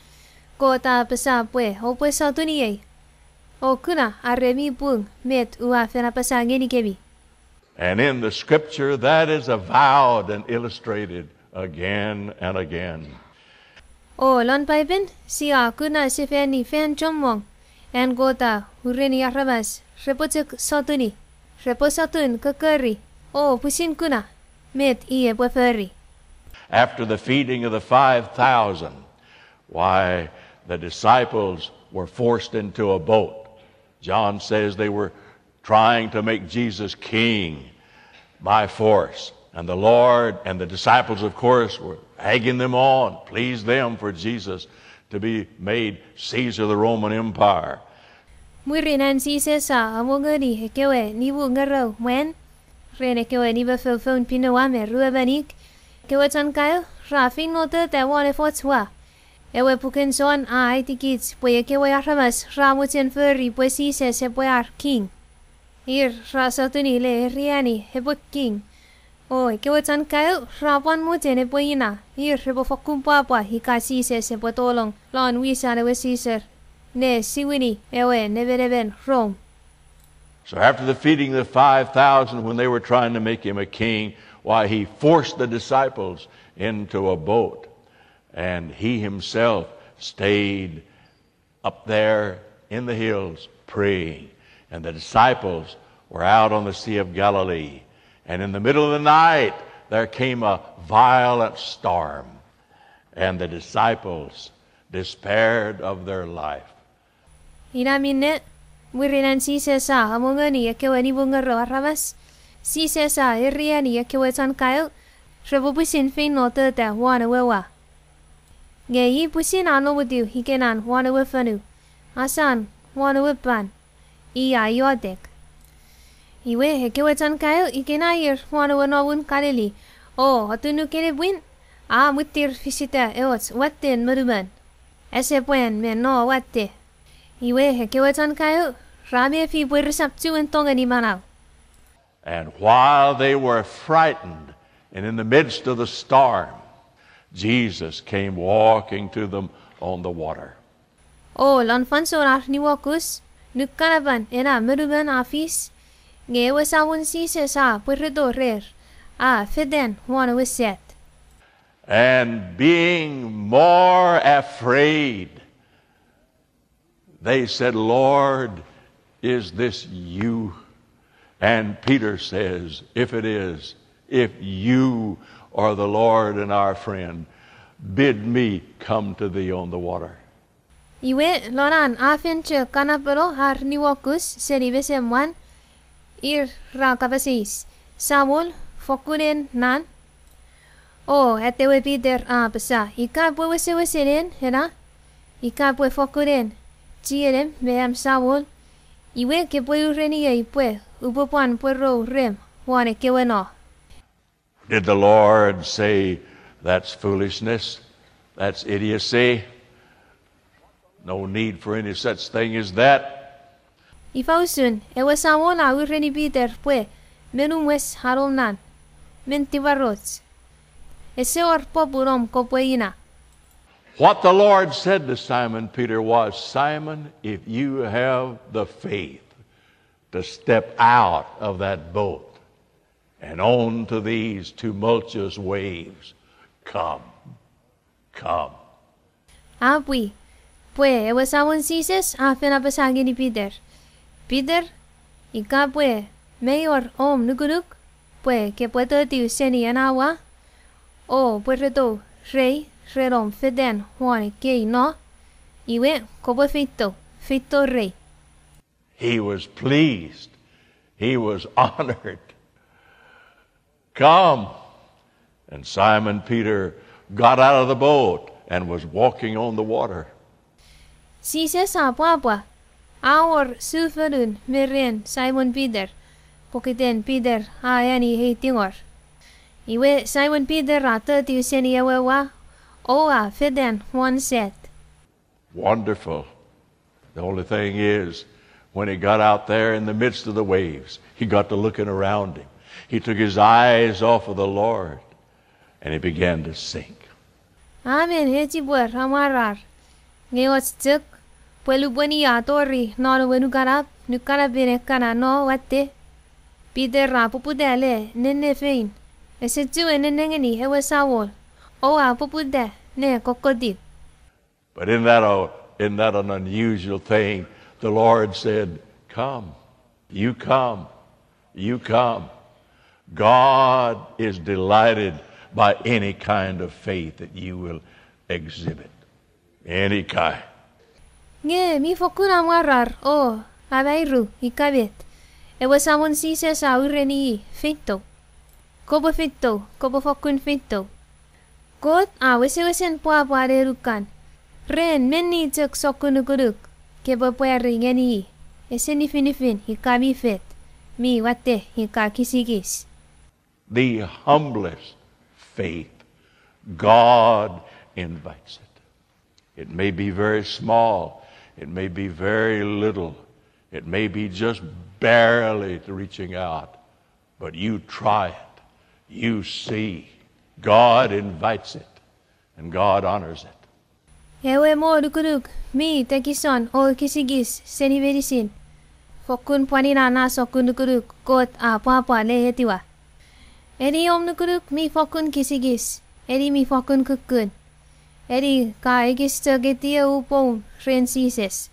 Speaker 1: Kota pesapwe, opwe sa tuniyay. O kuna aremi pung met ua fena pasangeni kebi.
Speaker 2: And in the scripture that is avowed and illustrated again and again.
Speaker 1: Lon paipen siya kuna si feni fen chomong en gota ureni aramas repotek satuni reposatun kakari pusin kuna met iye bweferi.
Speaker 2: After the feeding of the 5,000, why the disciples were forced into a boat. John says they were trying to make Jesus king by force. And the Lord and the disciples, of course, were egging them on, pleased them for Jesus to be made Caesar of the Roman Empire.
Speaker 1: Murinan Caesar amongeri hekewe nibu ngaro mwen rene kewe niba phone pinawame ruabanik kewe tankayo rafin note te wane fotswa ewe puken son tikits pwe kewe aramas ramuchen ferry pwe Caesar se pwe ar king ir rasatuni le riani hebo king. Kewe tan kayo rapan mo tene po ina. Rebo fakumpa pa hikasi se po tolong lan wisa ne we Caesar. Ne siwini ewe nevereben Rome.
Speaker 2: So after the feeding of the 5,000, when they were trying to make him a king, why he forced the disciples into a boat, and he himself stayed up there in the hills praying, and the disciples were out on the Sea of Galilee. And in the middle of the night, there came a violent storm, and the disciples despaired of their life.
Speaker 1: Inamine, wirinan si sesa amongani yakewani bungaro arabas, si sesa iriani yakewetan kayo, rebubusin fin note te wana wewa. Geyi pusin ano wudu hikenan wana wefanu, asan wana wepan, iya yodek. Iwe hekewetan kayo ikenayir wana wanawun kalili. Atunu kenebwin. Mutir fisita eots watten maruman. Ese puen men no watte. Iwe hekewetan kayo rame fi buerisap tuwen tongeni manau.
Speaker 2: And while they were frightened and in the midst of the storm, Jesus came walking to them on the water.
Speaker 1: O lanfan sorar ni wakus, nukkanaban ena meruban afis, ngewe sawun sise sa purredo rer, feden wana wiset.
Speaker 2: And being more afraid, they said, Lord, is this you? And Peter says, if it is, if you are the Lord and our friend, bid me come to thee on the water.
Speaker 1: Iwe loran afinche kanapero har niwokus seribesemwan ir rakabasis. Samuel fokuren nan. O etewe Peter pesa. Ika pwe weseren hera. Ika pwe fokuren. Chierem beam Samuel. Iwe ke pwe ureni ipwe. Upopan pwe ro rem. Wane kewe no.
Speaker 2: Did the Lord say, that's foolishness, that's idiocy? No need for any such thing as that.
Speaker 1: Ifausun, ewe Samuel ureni Peter pwe. Menum wes harom nan. Mentivarots. Ese or popurom kopweina.
Speaker 2: What the Lord said to Simon Peter was, Simon, if you have the faith to step out of that boat and onto these tumultuous waves, come, come.
Speaker 1: Apwi, pwe ewe sawon sises afena pesagi ni Peter. Peter, ika pwe mayor nuguruk, pwe ke puedo tiu seni anawa, o puerto rey, rerom feden huane kei no, iwe kobo fito rey.
Speaker 2: He was pleased. He was honored. Come. And Simon Peter got out of the boat and was walking on the water.
Speaker 1: Sises apwa, our suferun meren Simon Peter, pokiten Peter ayani heitingor. Iwe Simon Peter rata tiu seni ewewa, oa feden one set.
Speaker 2: Wonderful. The only thing is, when he got out there in the midst of the waves, he got to looking around him. He took his eyes off of the Lord, and he began to sink.
Speaker 1: Amen hechibur amarar. Ngeos tuk, puelu bweni atori, no wenukarap, nukarap benekana no wate. Peter rapupudele, nene fein. Ese tu enengeni hewe sawol. Oa pupude, ne kokodip.
Speaker 2: But isn't that an unusual thing? The Lord said, come, you come, you come. God is delighted by any kind of faith that you will exhibit. Any kind.
Speaker 1: Nge mi fokuna marar, abairu, ikabet. Ewe samon sise sa ureni, fito. Kobo fito, kobo fokun fito. Kot wesen pua rukan. Ren meni tuk sokunuguruk. Kebo pueri ngeni. Eseni finifin hikabi fit. Mi wate hikakisigis.
Speaker 2: The humblest faith, God invites it. It may be very small. It may be very little. It may be just barely reaching out. But you try it. You see. God invites it. And God honors it.
Speaker 1: Ewe mo rukuruk. Mi tekison o kisigis seni verisin. Fokun panina na sokun nukuruk. Kot papa lehetiwa. Eri nukuruk mi fokun kisigis. Eri mi fokun kukun. Eri ka egis getia upon rensises.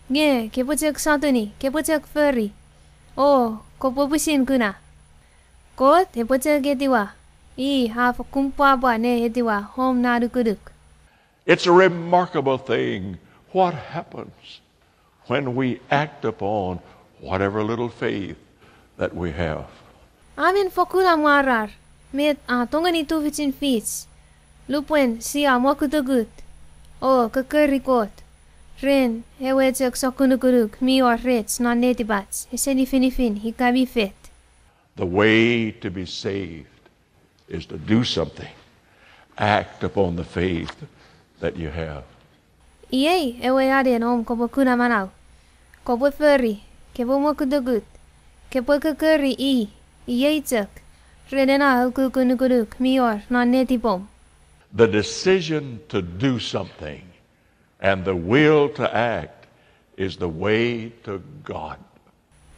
Speaker 1: Nge keputek satuni, keputek furry. Kopopusin kuna. Kot eputek getiwa. Fokun papa ne hetiwa hom na rukuruk.
Speaker 2: It's a remarkable thing what happens when we act upon whatever little faith that we have.
Speaker 1: Amin fokura marar. Met tongeni tu vicin fits. Lupuen siya mokutugut. Kakerikot. Ren ewetsek sokunuguruk mi or rets non netibats. Eseni finifin hikabi fit.
Speaker 2: The way to be saved is to do something. Act upon the faith that you have.
Speaker 1: Iei ewe aden om kobo kuna manau. Kobo furry. Kebo mokutugut. kewe kekeri ieitek, redena ukukunuguruk mior non netipom.
Speaker 2: The decision to do something and the will to act is the way to God.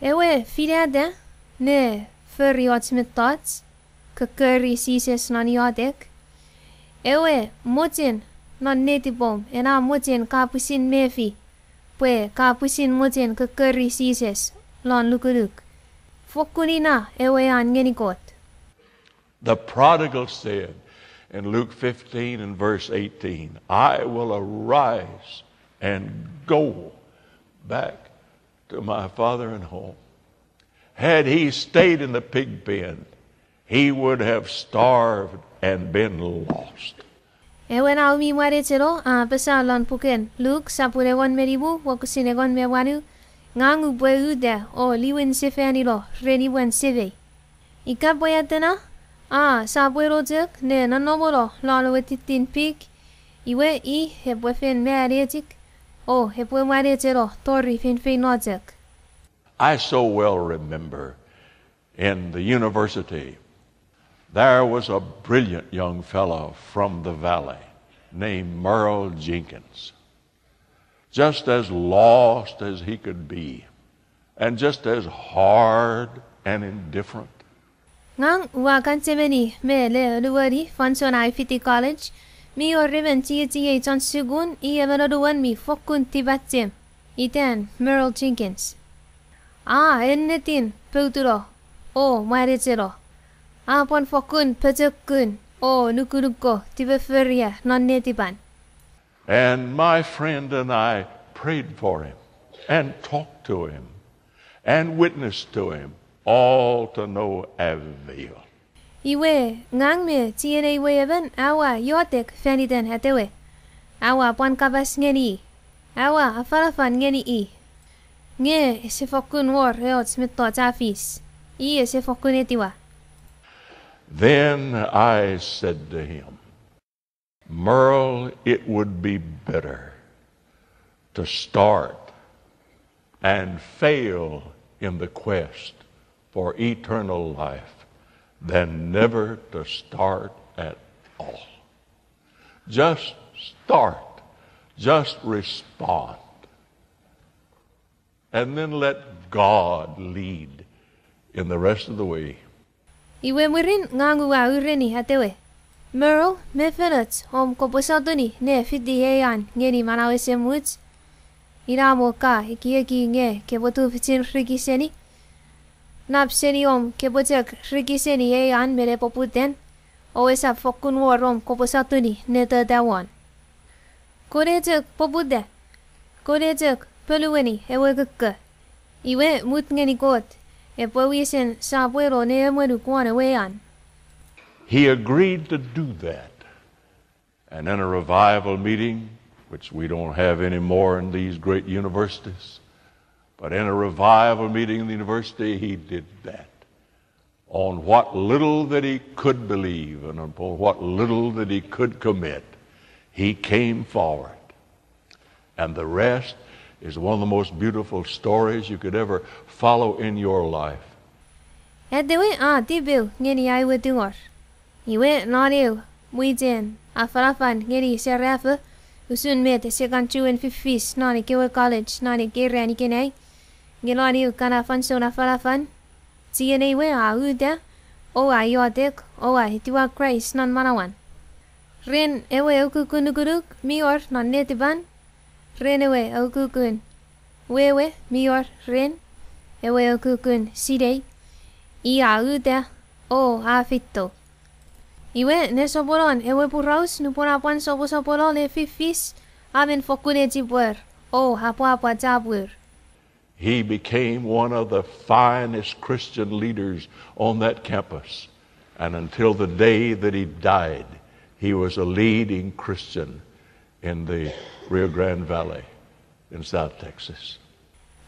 Speaker 1: Ewe filade ne feriot kekeri sises non yodek. Ewe mochen non netipom ena mochen kapusin mefi. Pwe kapusin mochen kekeri sises lon lukuruk. Fokunina ewe an kot.
Speaker 2: The prodigal said in Luke 15 and verse 18, I will arise and go back to my father and home. Had he stayed in the pig pen, he would have starved and been lost.
Speaker 1: Ewe na umi waretero pesa lon puken Luke sapuregon meribu wakusinegon mewanu ngangu bweude o liwin sefenilo reniwen seve. Ika boyatena sapuerojek ne nanomoro lalowetitin pig iwe hebwefen mearetik o hebwe waretero tori finfinojek.
Speaker 2: I so well remember in the university there was a brilliant young fellow from the valley named Merle Jenkins, just as lost as he could be and just as hard and indifferent.
Speaker 1: Ngang wakan semeni me le luwari fanson Fiti College mi orriven chiechiemi sugun emeroduan mi fokun tibatsem iten Merle Jenkins. Ennetin peuturo o maretero. Apon fokun petekun o nukunuko tibeferia non netipan.
Speaker 2: And my friend and I prayed for him and talked to him and witnessed to him, all to no avail.
Speaker 1: Iwe ngang me tiene iwe awa yotek feniten hatewe. Awa pon kabas ngeni. Awa afalafal ngeni Nge se fokun war eot smitto tafis. Se fokun etiwa.
Speaker 2: Then I said to him, Merle, it would be better to start and fail in the quest for eternal life than never to start at all. Just start. Just respond. And then let God lead in the rest of the way.
Speaker 1: Iwe murin ngangu wa ureni hatewe. Merle mefelet koposatoni ne fiti heyan ngeni manawese muts. Iramo ka ikieki nge kebotu fitin rikiseni. Napseni kebotek rikiseni heyan mere poputen. Owesa fokun warom koposatoni ne tadawan. Koretek popude. Koretek peluweni ewe keke. Iwe mut ngeni kot. He agreed
Speaker 2: to do that. And in a revival meeting, which we don't have anymore in these great universities, but in a revival meeting in the university, he did that. On what little that he could believe and upon what little that he could commit, he came forward. And the rest is one of the most beautiful stories you could ever follow in your life.
Speaker 1: Edewe tibu ngeni aiwe dungor. Iwe nariu muijen afalafal ngeni serafe usun met sekan chuen fifis nani kewe college nani kerani kenai. Ngenariu kana fanson afalafal. Tiene we ude o ayotek o hitiwa Christ non manawan. Ren ewe ukukunuguruk mior non netiban. Renewe okukun. Wewe mior ren. Ewe okukun sidei. Ude o afito. Iwe ne soporon ewe puraus nuporapan sopo le fifis. Amen fokune tibuer. O hapua tabur.
Speaker 2: He became one of the finest Christian leaders on that campus. And until the day that he died, he was a leading Christian in the Rio Grande Valley in South Texas.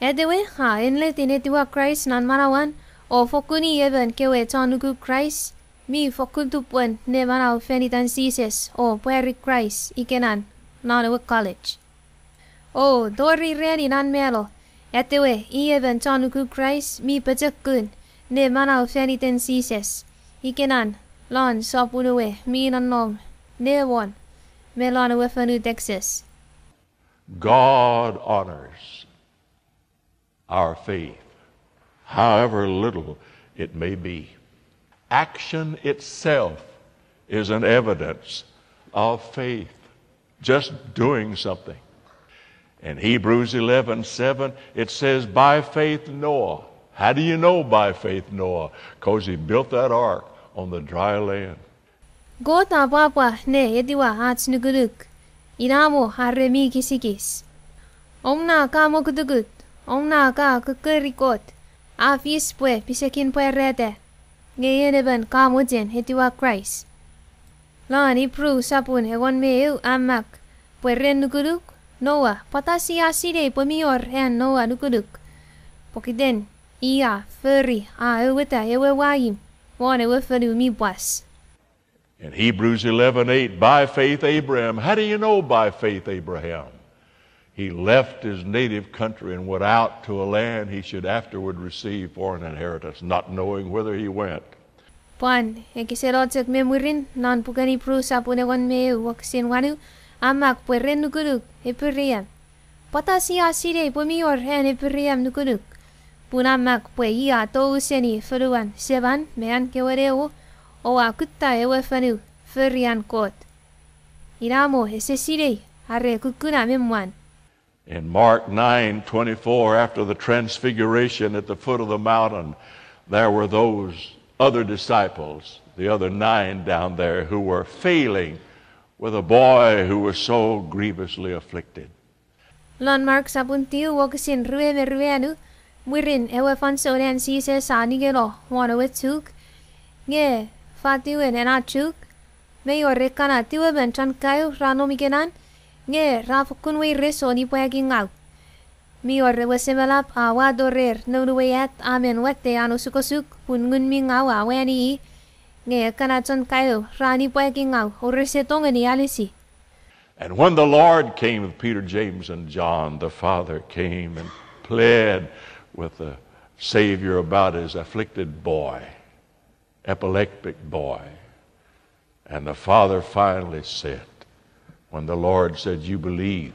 Speaker 1: Edewe inlet inetiwa Christ nan manawan o fokuni even kewe tanugu Christ mi fokuntupuen ne manaw fenitan sises o pueri Christ ikenan nanewe college. O dori reni nan melo Etewe ieben chanuku Christ mi pachakun ne manau feniten sises. Ikenan lon sopunuwe mi nanom ne won melanawe fanu Texas.
Speaker 2: God honors our faith, however little it may be. Action itself is an evidence of faith, just doing something. In Hebrews 11:7, it says, by faith Noah. How do you know by faith Noah? Because he built that ark on the dry land.
Speaker 1: Gota papa ne ediwa hatsnuguruk. Inamo haremi kisikis. Omna ka mokudugut. Omna ka kukurikot. Afis pwe pisekin pwe rete. Ngayeneben ka mochen hetiwa Christ. Lan ipru sapun egon meu amak. Pwe ren nuguruk. Noah patasi aside pemior hen Noah nuguruk. Pokiden ia furry a eweta ewe wayim. Wan ewe furu mi bwas.
Speaker 2: In Hebrews 11:8, by faith Abraham. How do you know by faith Abraham? He left his native country and went out to a land he should afterward receive for an inheritance, not knowing whither he went.
Speaker 1: Pan, ekiserotsek memurin non pugani pru sapunegon meu waksin wanu amak pueren nukuduk epuriam. Patasi asire pumior hen epuriam nukuduk. Punamak puia to seni furuan seban mean kewereo o akutta ewe fanu furian kot. Iramo esesire are kukuna memwan.
Speaker 2: In Mark 9:24, after the transfiguration at the foot of the mountain, there were those other disciples, the other 9 down there, who were failing with a boy who was so grievously afflicted.
Speaker 1: Lon Mark sapuntiu wakasin rueme ruenu, murin ewe fansonen sise sanigero wanawe Chuuk, nge fatiwen ena Chuuk, meyo rekana tiwe benchan kayo ranomigenan, nge rafukunwe resoni poyagingau. Mior rewesemelap awa dorer nunuweyat amen wette anusukosuk pungunmingau aweni nge kanachon kayo rani poyagingau orese tongeni alisi.
Speaker 2: And when the Lord came with Peter, James, and John, the Father came and pled with the Savior about his afflicted boy, epileptic boy. And the Father finally said, when the Lord said, you believe,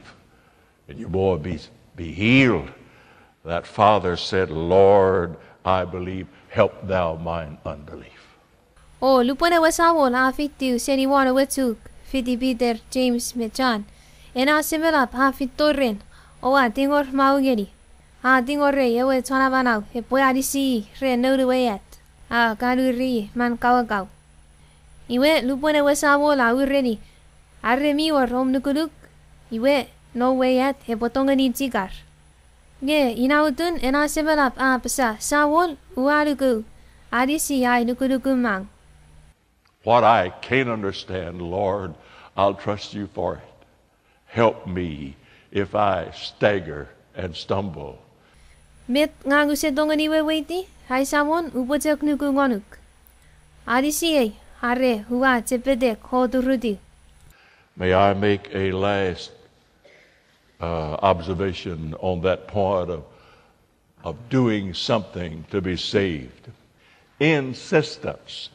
Speaker 2: and your boy be healed, that father said, Lord, I believe, help thou mine unbelief.
Speaker 1: O lupone wasawol afitiu seni wana wetuk, fiti Peter, James, me John, ena semelap afit torren, o atingor maugeri, atingor re ewe tonabanaw, epoy adisi re noduweyat, a kaduri man kawagaw. Iwe lupone wasawol awureni, arremi or omnukuduk, iwe no weyat tongeni jigar. Nge inautun ena semelap pesa sawol uaruku adisi ay nukudukumang.
Speaker 2: What I can't understand, Lord, I'll trust you for it. Help me if I stagger and stumble.
Speaker 1: Met ngaguse tongeni weweiti hay sawon upojak nukungonuk. Adisi ay are hua chepedek hodurudi.
Speaker 2: May I make a last observation on that point of doing something to be saved. Insistence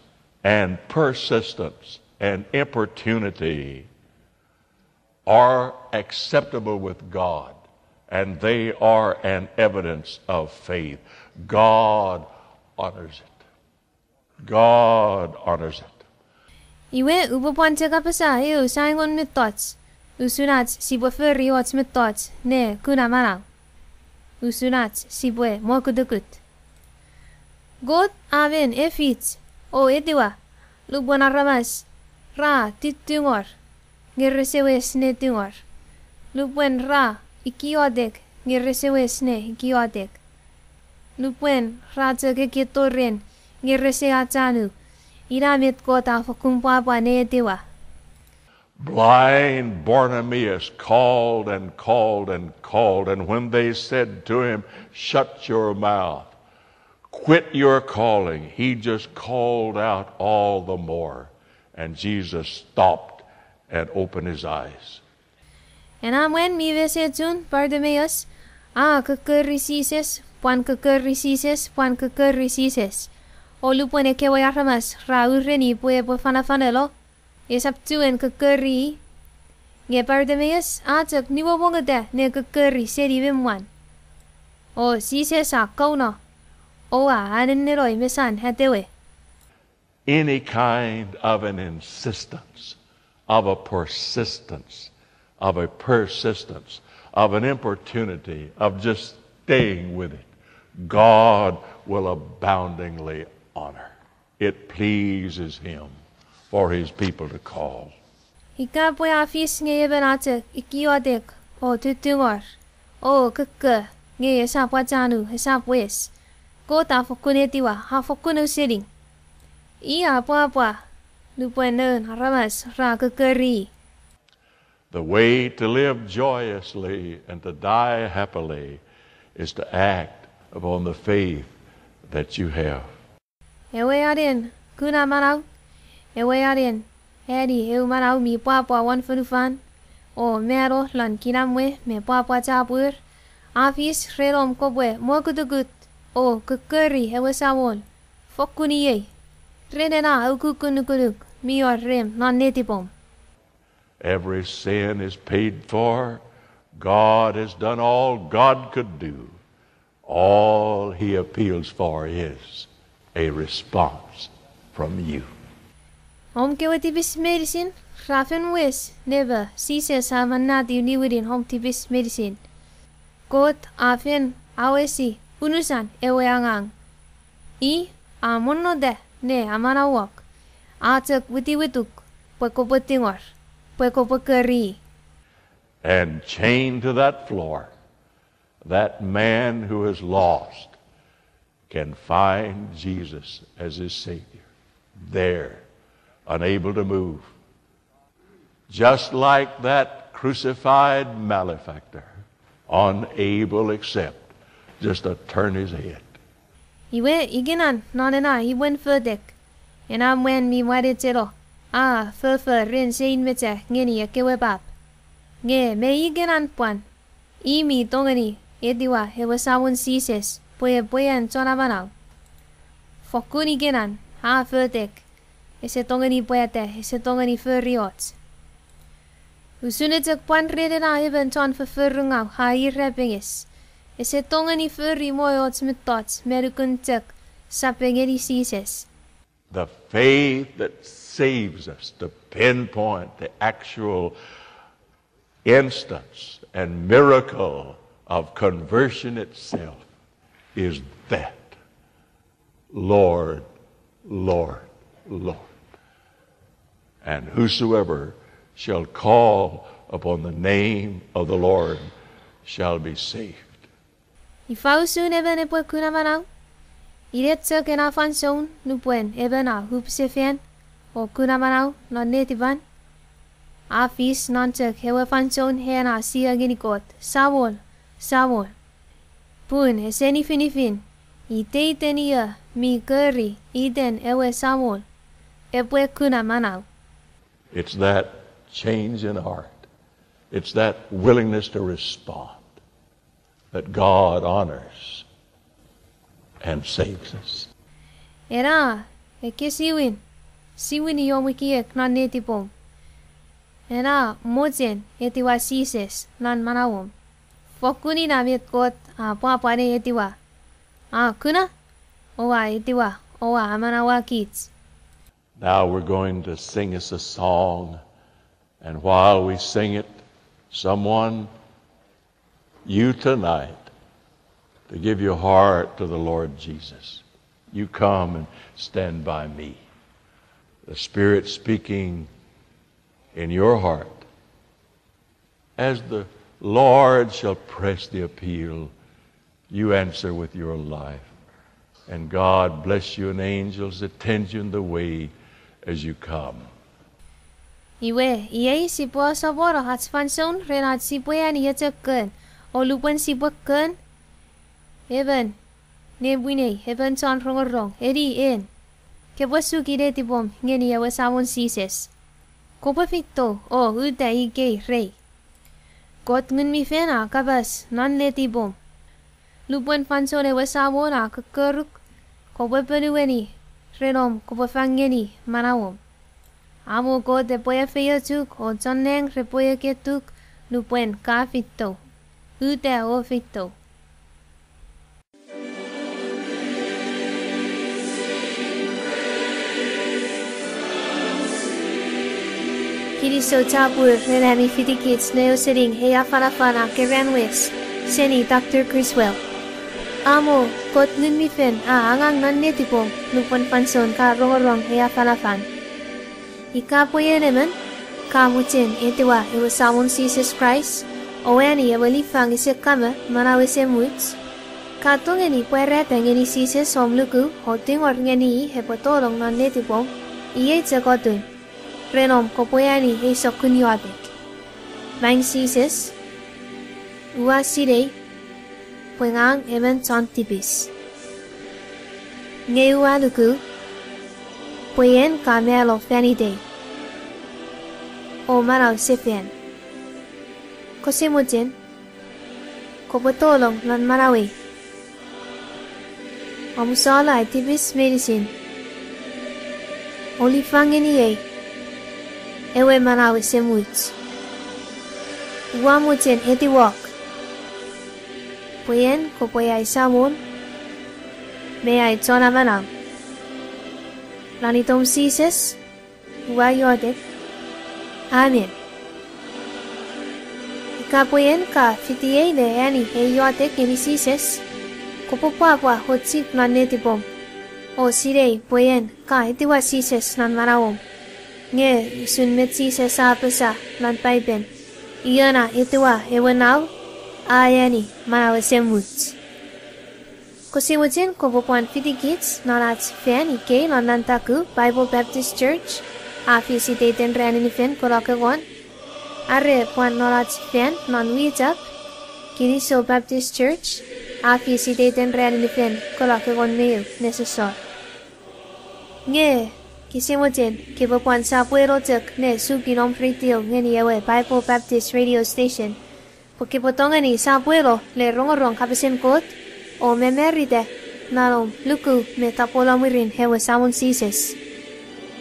Speaker 2: and persistence and importunity are acceptable with God, and they are an evidence of faith. God honors it. God honors it.
Speaker 1: Iwe upoponte kapasa eo saingon metots. Usunat sibwe ferriots metots ne kunamanaw. Usunat sibwe mokudukut. God aven efits o ediwa lubon aramas ra titungor ngeresewes ne tungor. Lubwen ra ikiodek ngeresewes ne ikiodek. Lubwen ra tsekekitorren ngerese atanu. Iramit kota fakumpapa ne ediwa.
Speaker 2: Blind Bartimaeus called and called and called, and when they said to him, shut your mouth, quit your calling, he just called out all the more, and Jesus stopped and opened his eyes.
Speaker 1: And when mi vesetun Bartimaeus, kekerisises, puan kekerisises, puan kekerisises. Olupone kewe aramas ra urreni pue fanafanelo. Isap tuen kekeri. Nge pardemeus atak niwo wongede ne kekeri seri wimwan. O sises akauno. Oa aneniroi mesan hatewe.
Speaker 2: Any kind of an insistence, of a persistence, of an importunity, of just staying with it, God will aboundingly honor. It pleases Him for His people to call.
Speaker 1: Ika pwe afis nge yebenatek ikiodek o tutungor. O keke nge esap wajanu esap wes. Kota fokunetiwa ha fokunu siring. Ia apa lupenen ramas ra kekeri.
Speaker 2: The way to live joyously and to die happily is to act upon the faith that you have.
Speaker 1: Ewe aden kuna manau. Ewe aden edi eu manau mi papa wan funufan. O mero lan kinamwe me papa chapur. Afis relom kobwe mo kutugut. O kekeri ewe sawon. Fokuni ye. Renena aukukunukuduk mior rem non netipom.
Speaker 2: Every sin is paid for. God has done all God could do. All He appeals for is a response from you.
Speaker 1: Om kewe tibis medicine, rafen wes never ceases hamanati uniwidin hom tibis medicine. Kot afen awesi unusan ewe angang. I amono de ne amanawak. Atak witiwituk pwekopotingor.
Speaker 2: And chained to that floor, that man who is lost can find Jesus as his Savior. There, unable to move. Just like that crucified malefactor, unable except just to turn his head.
Speaker 1: Iwe iginan nonena iwen ferdek. En amwen mi wadetero. Rin sein mete ngeni kewe bab. Nge me igenan puan. Imi tongeni ediwa hewa sawun sises. Pwean chonabanau. Fokuni genan ferdek. Ese tongeni pwete, ese tongeni furriot. Usunetek puan redena even chon verfurrungau irrepingis. Ese tongeni furri moyots mitot merukuntek sapengeri sises.
Speaker 2: The faith that saves us, to pinpoint the actual instance and miracle of conversion itself, is that Lord, Lord, Lord. And whosoever shall call upon the name of the Lord shall be saved.
Speaker 1: Ifausu neben epwe kunamanau. Iretzek en afanson nupuen ebena hupsefen. O kunamanau non netivan. Afis nantek hewe fanson hena sia ginikot. Sawol. Pun eseni finifin. Iteitenia mi keri iden ewe sawol. Epwe kunamanau.
Speaker 2: It's that change in heart. It's that willingness to respond that God honors and saves us.
Speaker 1: Era ekesiwin. Siwin yomikiek nan netipom. Era mochen etiwa sises nan manawom. Fokuni namit kot papane etiwa. Kuna? Owa etiwa. Owa amanawa kids.
Speaker 2: Now we're going to sing us a song. And while we sing it, someone, you tonight, to give your heart to the Lord Jesus. You come and stand by me. The Spirit speaking in your heart. As the Lord shall press the appeal, you answer with your life. And God bless you and angels attend you in the way as you come.
Speaker 1: Iwe, iei si po saboro hats fanson renat si po yan yeteken. O lupen si bokken. Eben, nebwine, eben son rongorong, edi en. Keposu kide tipom, ngeni yawe sawon sises. Kopafito, o uda ige rei. Kot Ngunmifel Epwe, kabas, non letipom. lupuen fansone wesawona kekeruk kowe penuweni renom kowe fangeni manawom. Amo Kot Epwe efeiochu o choneng repwe ketuk lupuen ka fito. Ute o fito. Kilisou chapur renami fitikits neosering he afalafal kerenwes seni Dr. Criswell. Amo Kot Ngunmifel angang non netipong lupon panson ka rongorong he afalafal. Ikapoyenemen ka mochen etewa ewasamon Jesus Christ oweni ewalifang isekame manawesemuts ka tongeni pwere tongeni Jesus omluku o tingor ngeni hepotolong non netipong iye tsakotun. Renom kopoyani he sokunywatek. Mang Jesus ua sirei pengang emen chon tipis. Ngeua luku poyen kamelo fanide. O manaw sefian. Kosemojen kopotolong lan manawe. Omusala tipis meinisin. Olifangeni ewe manawe semuts. Uamuchen etiwok. Poyen kopoyay samon. Mayay chona manaw. Lanitom Jesus. Uayodet. Amen. Ikapoyen ka fitiye le yani heyotek ni Jesus. Kopopapwa hotsik nanetipom. O sirei poyen ka etiwa Jesus nan manawom. Nge sunmet Jesus apesa lan paipen. Iyana itiwa ewenaw ayani manawesemuts. Kosemutin kopopuan fitikits nalats fen ike lanantaku Bible Baptist Church afisitaten reninifen kolokegon. Are puan nalats fen non wijap Kilisou Baptist Church afisitaten reninifen kolokegon mail nesesor. Nge Kisemojen kipapuan sa puerotek ne sukinom pritio ngeni ewe Bible Baptist Radio Station. Pokipotongeni sa puero le rongorong Kapasen Kot o memerite nalom luku me tapolamirin hewe samon sises.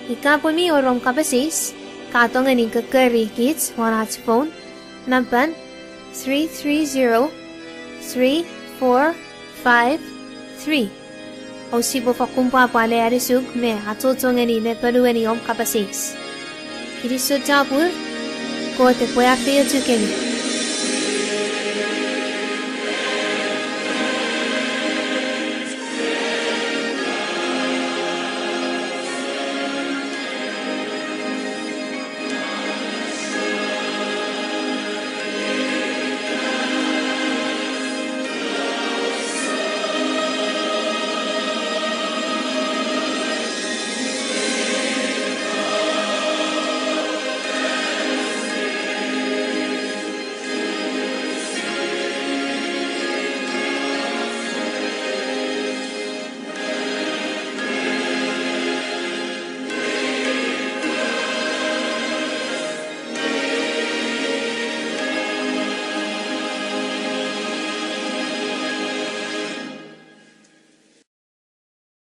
Speaker 1: Ikapumi orong kapasis katongeni kekeri kids wanats phone nampan 330-3453. O sibo fakumpa pale arisug me atotongeni me pelueni om kapasis. Kilisou chapur Kot Epwe efeiochu kemi.